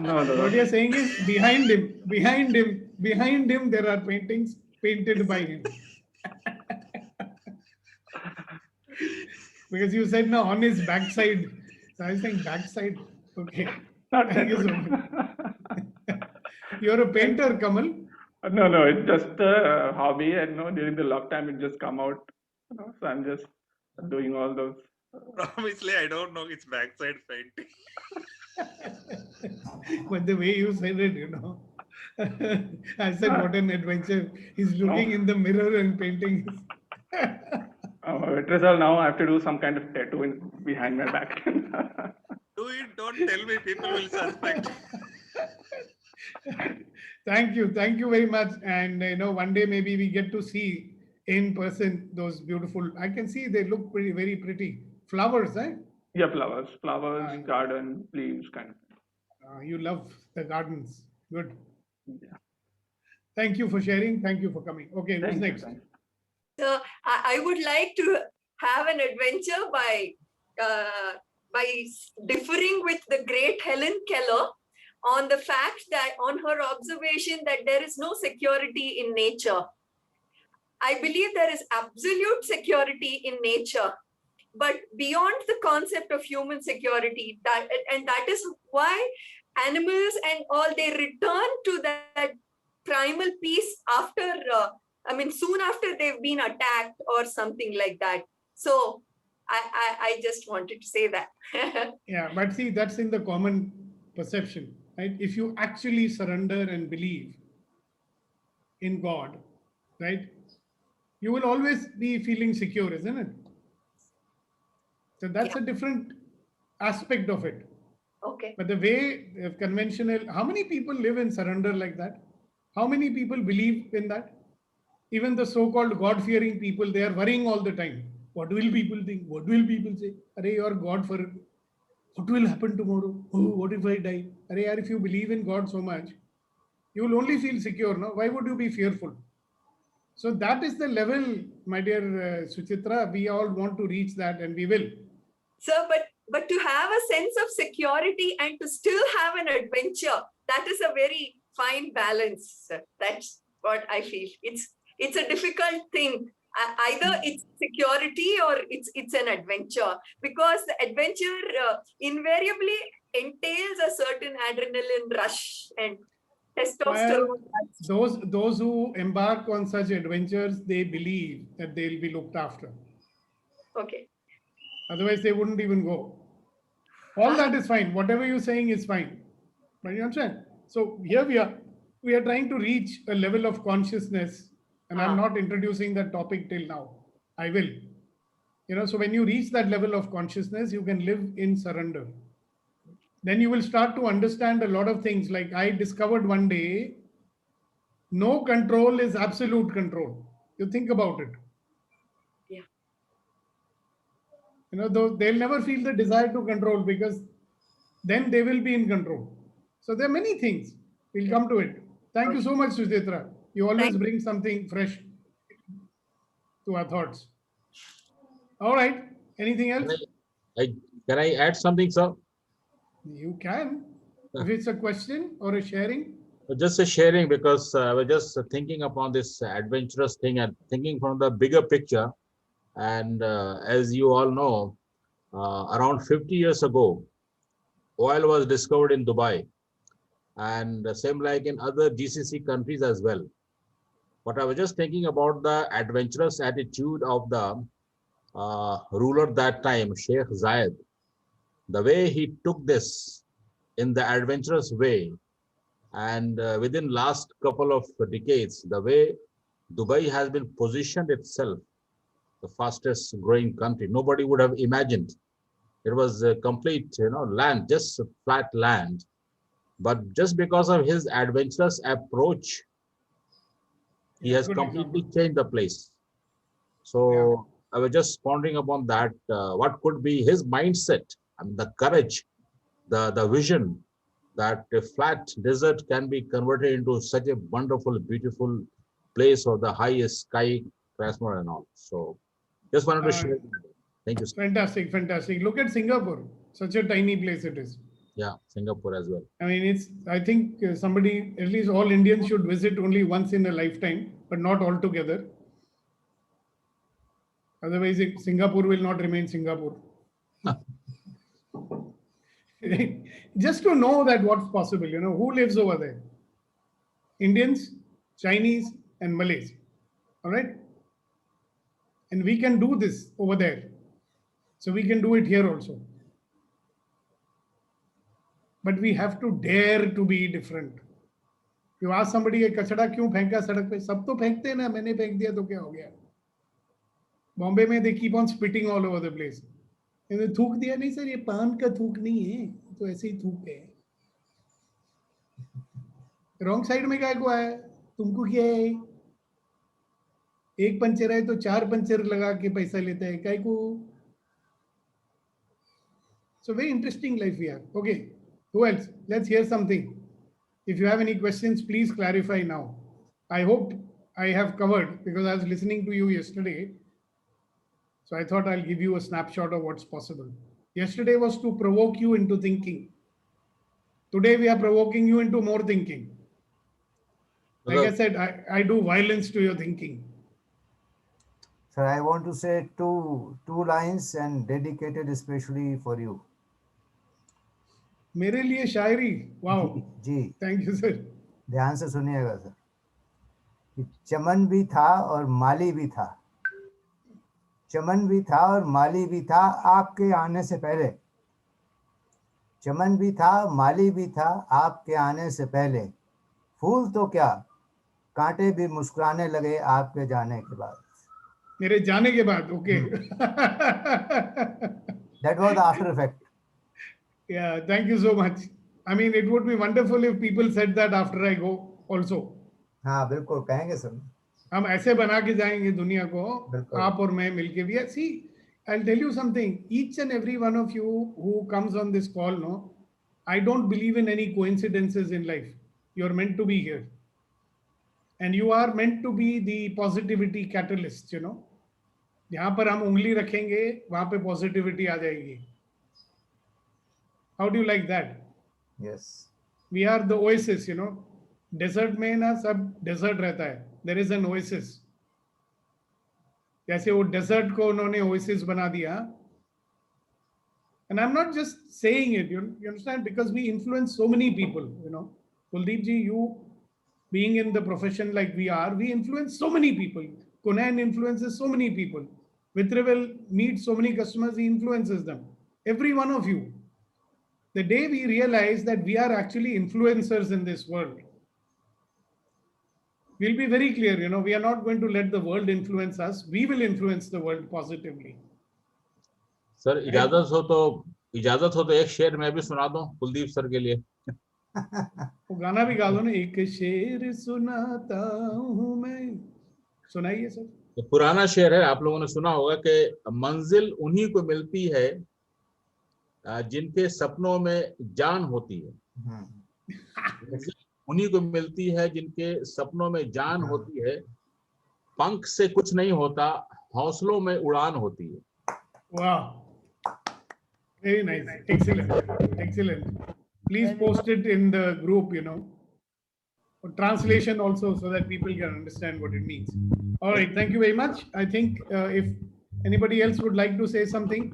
No. What you're saying is behind him, there are paintings painted by him. Because you said no, on his backside. So I was saying backside. Okay. Thank you so much. You're a painter, Kamal? No, it's just a hobby, and during the lockdown it just come out. So I'm just doing all those. Obviously, I don't know its backside painting. But the way you said it, I said, what an adventure. He's looking in the mirror and painting. It result now I have to do some kind of tattoo behind my back. Do it, don't tell me, people will suspect. Thank you very much. And one day maybe we get to see in person those beautiful, I can see they look very pretty. Flowers, eh? Yeah, flowers, garden, leaves, kind of. You love the gardens. Good. Yeah. Thank you for sharing. Thank you for coming. Okay, who's next? So I would like to have an adventure by differing with the great Helen Keller on the fact that on her observation that there is no security in nature. I believe there is absolute security in nature, but beyond the concept of human security, that is why animals and all, they return to that primal peace after, soon after they've been attacked or something like that. So I just wanted to say that. Yeah, but see, that's in the common perception, right? If you actually surrender and believe in God, right, you will always be feeling secure, isn't it? So that's Yeah. a different aspect of it. Okay. But the way conventional, how many people live in surrender like that? How many people believe in that? Even the so-called God-fearing people, they are worrying all the time. What will people think? What will people say? Arey, you are God for, what will happen tomorrow? Oh, what if I die? Arey, yaar, if you believe in God so much, you will only feel secure, no? Why would you be fearful? So that is the level, my dear Suchitra. We all want to reach that, and we will. So, but to have a sense of security and to still have an adventure, that is a very fine balance. Sir. That's what I feel. It's a difficult thing. Either it's security or it's an adventure, because the adventure invariably entails a certain adrenaline rush and testosterone. Well, those who embark on such adventures, they believe that they'll be looked after. Okay. Otherwise, they wouldn't even go. All that is fine. Whatever you're saying is fine. But you understand? So here we are trying to reach a level of consciousness, and I'm not introducing that topic till now. I will. So when you reach that level of consciousness, you can live in surrender. Then you will start to understand a lot of things. Like I discovered one day, no control is absolute control. You think about it. Yeah. They'll never feel the desire to control, because then they will be in control. So there are many things. We'll come to it. Thank you so much, Sujitra. You always bring something fresh to our thoughts. All right. Anything else? Can I add something, sir? You can. If it's a question or a sharing. Just a sharing, because I was just thinking upon this adventurous thing and thinking from the bigger picture. And as you all know, around 50 years ago, oil was discovered in Dubai, and same like in other GCC countries as well. But I was just thinking about the adventurous attitude of the ruler that time, Sheikh Zayed. The way he took this in the adventurous way, and within last couple of decades, the way Dubai has been positioned itself, the fastest growing country, nobody would have imagined. It was a complete, land, just flat land. But just because of his adventurous approach, he has completely changed the place. So I was just pondering upon that. What could be his mindset and the courage, the vision that a flat desert can be converted into such a wonderful, beautiful place of the highest sky, Krasnodar and all. So just wanted to share. Thank you, sir. Fantastic, fantastic. Look at Singapore. Such a tiny place it is. Yeah, Singapore as well. I mean, I think somebody, at least all Indians should visit only once in a lifetime, but not all together. Otherwise, Singapore will not remain Singapore. Just to know that what's possible, who lives over there? Indians, Chinese, and Malays. All right. And we can do this over there. So we can do it here also. But we have to dare to be different. You ask somebody, ये कचड़ा क्यों फेंका सड़क पे? सब तो फेंकते हैं ना, मैंने फेंक दिया तो क्या हो गया? बॉम्बे में they keep on spitting all over the place. थूक दिया नहीं सर, ये पान का थूक नहीं है, तो ऐसे ही थूक है. रॉन्ग साइड में क्या को आया? तुमको क्या है? एक पंचर है तो 4 पंचर लगा के पैसा लेता है, काय को? So very interesting life we have. Okay, who else? Let's hear something. If you have any questions, please clarify now. I hope I have covered, because I was listening to you yesterday. So I thought I'll give you a snapshot of what's possible. Yesterday was to provoke you into thinking. Today we are provoking you into more thinking. Like I said, I do violence to your thinking. Sir, I want to say two lines and dedicated especially for you. मेरे लिए शायरी. Wow. Ji. Thank you, sir. ध्यान से सुनिएगा sir. चमन भी था और माली भी था. चमन भी था और माली भी था आपके आने से पहले। चमन भी था, माली भी था आपके आने से पहले। फूल तो क्या, कांटे भी मुस्कुराने लगे आपके जाने के बाद। मेरे जाने के बाद, okay. That was the after effect. Yeah, thank you so much. I mean, it would be wonderful if people said that after I go also. हाँ बिल्कुल कहेंगे सर। हम ऐसे बना के जाएंगे दुनिया को, बिल्कुल। आप और मैं मिलके भी। See, I'll tell you something. Each and every one of you who comes on this call, no, I don't believe in any coincidences in life. You're meant to be here. And you are meant to be the positivity catalyst, you know. जहाँ पर हम उंगली रखेंगे वहाँ पे positivity आ जाएगी. How do you like that? Yes. We are the oasis, you know. Desert में ना सब desert रहता है. There is an oasis. जैसे वो desert को उन्होंने oasis बना दिया. And I'm not just saying it, you understand, because we influence so many people, you know. Kuldeep ji, you being in the profession like we are, we influence so many people. Kunain influences so many people. Vitrivel meets so many customers, he influences them. Every one of you. The day we realize that we are actually influencers in this world, we'll be very clear, you know, we are not going to let the world influence us. We will influence the world positively. Sir इजाजत हो तो एक शेर मैं भी सुना दूं Kuldeep sir के लिए। वो गाना भी गा दो ना, एक शेर सुनाता हूं मैं। सुनाइए सर। तो पुराना शेर है, आप लोगों ने सुना होगा कि मंजिल उन्हीं को मिलती है जिनके सपनों में जान होती है। उन्हीं को मिलती है जिनके सपनों में जान होती है। पंख से कुछ नहीं होता, हौसलों में उड़ान होती है। वाह, very nice, excellent. Please post it in the group, you know, or translation also, so that people can understand what it means. All right, thank you very much. I think if anybody else would like to say something,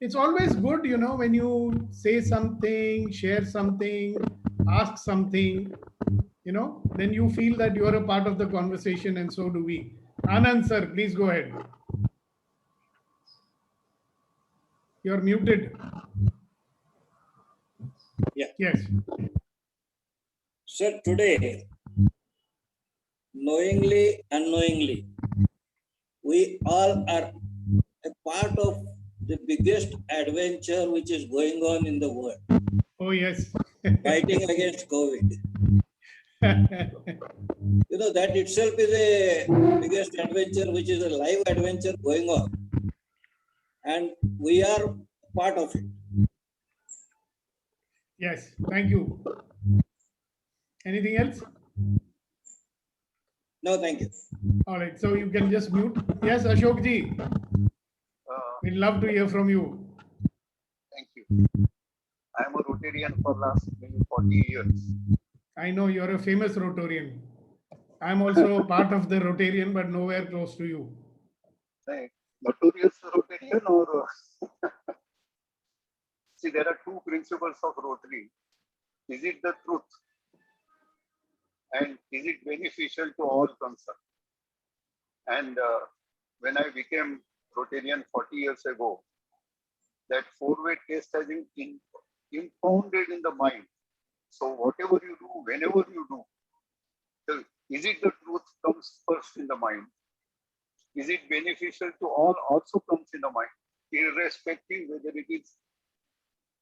it's always good, you know, when you say something, share something, ask something, you know, then you feel that you are a part of the conversation, and so do we. Anand sir, please go ahead. You're muted. Yeah. Yes. Sir, today, knowingly, unknowingly, we all are a part of the biggest adventure which is going on in the world. Oh, yes. Fighting against COVID. You know, that itself is a biggest adventure, which is a live adventure going on. And we are part of it. Yes, thank you. Anything else? No, thank you. All right, so you can just mute. Yes, Ashok ji. We'd love to hear from you. Thank you. I'm a Rotarian for last maybe 40 years. I know you're a famous Rotarian. I'm also part of the Rotarian, but nowhere close to you. Notorious Rotarian or... See, there are two principles of Rotary. Is it the truth? And is it beneficial to all concerned? And when I became Rotarian 40 years ago, that four-way test has been impounded in the mind. So whatever you do, whenever you do, is it the truth comes first in the mind? Is it beneficial to all also comes in the mind, irrespective whether it is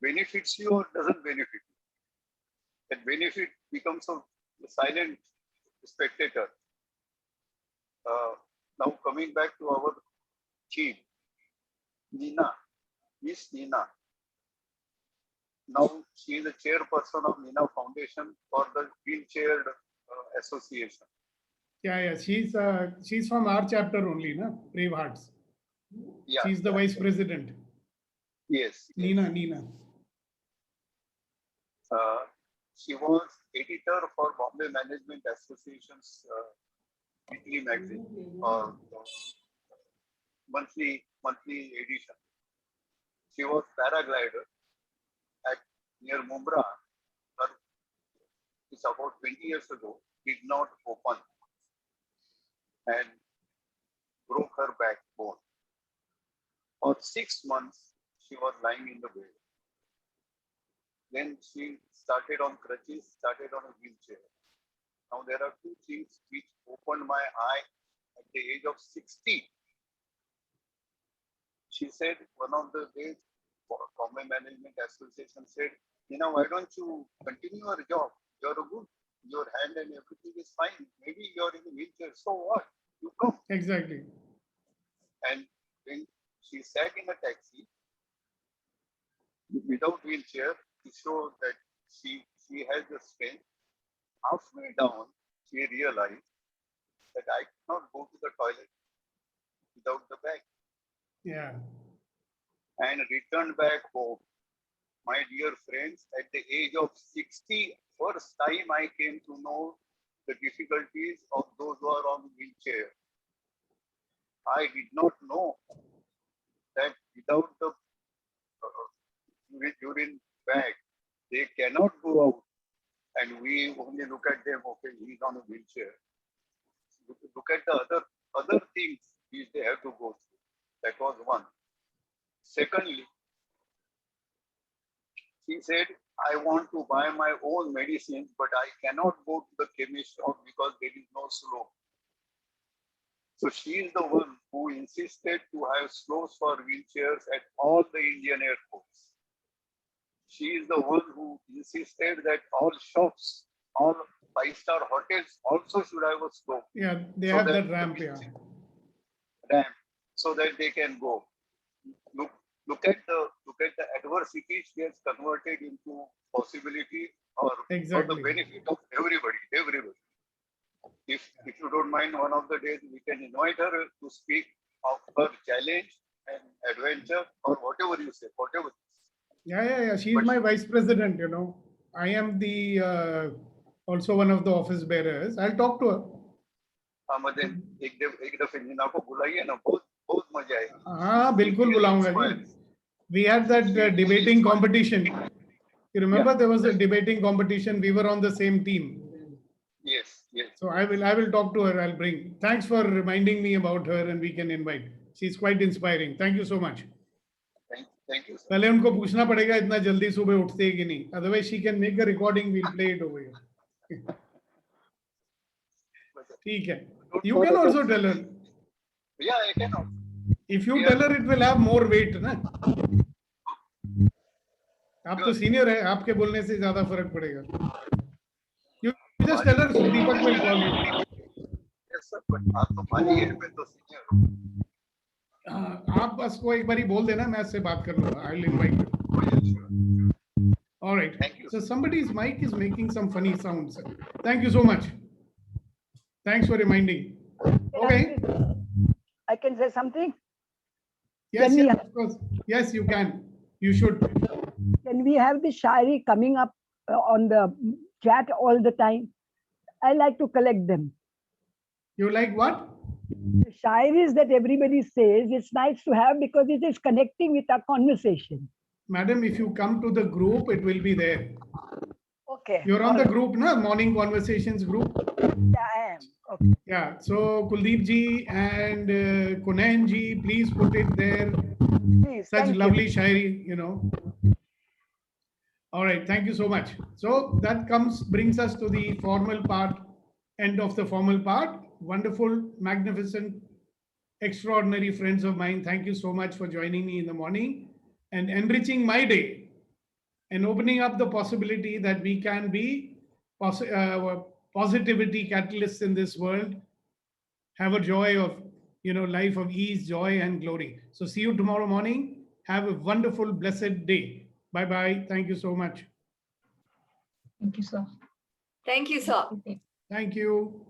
benefits you or doesn't benefit you. That benefit becomes a silent spectator. Now coming back to our chief, Nina, Miss Nina. Now she is the chairperson of Nina Foundation for the Wheelchair Association. Yeah, she's from our chapter only, na? Brave Hearts. Yeah, she's the vice president. Yes. Nina. She was editor for Bombay Management Association's weekly magazine, monthly edition. She was paraglider at near Mumbai. It's about 20 years ago. Did not open and broke her backbone. For 6 months, she was lying in the bed. Then she started on crutches, started on a wheelchair. Now there are two things which opened my eye at the age of 60. She said, one of the days, Bombay Management Association said, why don't you continue your job? You're good. Your hand and everything is fine. Maybe you're in a wheelchair. So what? You come. Exactly. And when she sat in a taxi without wheelchair to show that she has the strength, halfway down, she realized that I cannot go to the toilet without the bag. Yeah. And returned back home. My dear friends, at the age of 60, first time I came to know the difficulties of those who are on wheelchair. I did not know that without the urine bag, they cannot go out. And we only look at them, okay, he's on a wheelchair. Look at the other things which they have to go through. That was one. Secondly, she said, I want to buy my own medicines, but I cannot go to the chemist shop because there is no slope. So she is the one who insisted to have slows for wheelchairs at all the Indian airports. She is the one who insisted that all shops, all five-star hotels also should have a slope. Yeah, they so have that ramp, yeah. Ramp, so that they can go. Look at the adversity she has converted into possibility or for the benefit of everybody. If you don't mind, one of the days we can invite her to speak of her challenge and adventure or whatever you say, whatever. Yeah. She's my vice president, I am the also one of the office bearers. I'll talk to her. एक दफे नीना को बुलाइए ना, बहुत मजा आएगी. हाँ, बिल्कुल बुलाऊंगा जी. We had that debating competition. You remember there was a debating competition. We were on the same team. Yes. So I will talk to her. I'll bring. Thanks for reminding me about her, and we can invite. She's quite inspiring. Thank you so much. Thank you. पहले उनको पूछना पड़ेगा इतना जल्दी सुबह उठते हैं कि नहीं. Otherwise, she can make a recording. We'll play it over here. ठीक है. You can also tell her. Yeah, I can. If you tell her, it will have more weight, ना? आप तो सीनियर है, आपके बोलने से ज्यादा फर्क पड़ेगा. You just tell her Deepak will call you. Yes, sir. But आप तो हमारी एज में तो सीनियर हो. आप बस को एक बारी बोल देना, मैं उससे बात कर लूँगा. I'll invite you. All right. Thank you. So somebody's mic is making some funny sounds. Thank you so much. Thanks for reminding. Okay. I can say something? Yes, of course. Yes, you can. You should. Can we have the Shairi coming up on the chat all the time? I like to collect them. You like what? The Shairis that everybody says, it's nice to have because it is connecting with our conversation. Madam, if you come to the group, it will be there. Okay. You're on the group, na? Morning Conversations group? Yeah, I am. Okay. Yeah. So Kuldeep ji and Kunain ji, please put it there. Please, such lovely shairi, All right. Thank you so much. So that brings us to the formal part, end of the formal part. Wonderful, magnificent, extraordinary friends of mine. Thank you so much for joining me in the morning and enriching my day and opening up the possibility that we can be positivity catalysts in this world, have a joy of, life of ease, joy, and glory. So see you tomorrow morning. Have a wonderful, blessed day. Bye-bye. Thank you so much. Thank you, sir. Thank you, sir. Thank you.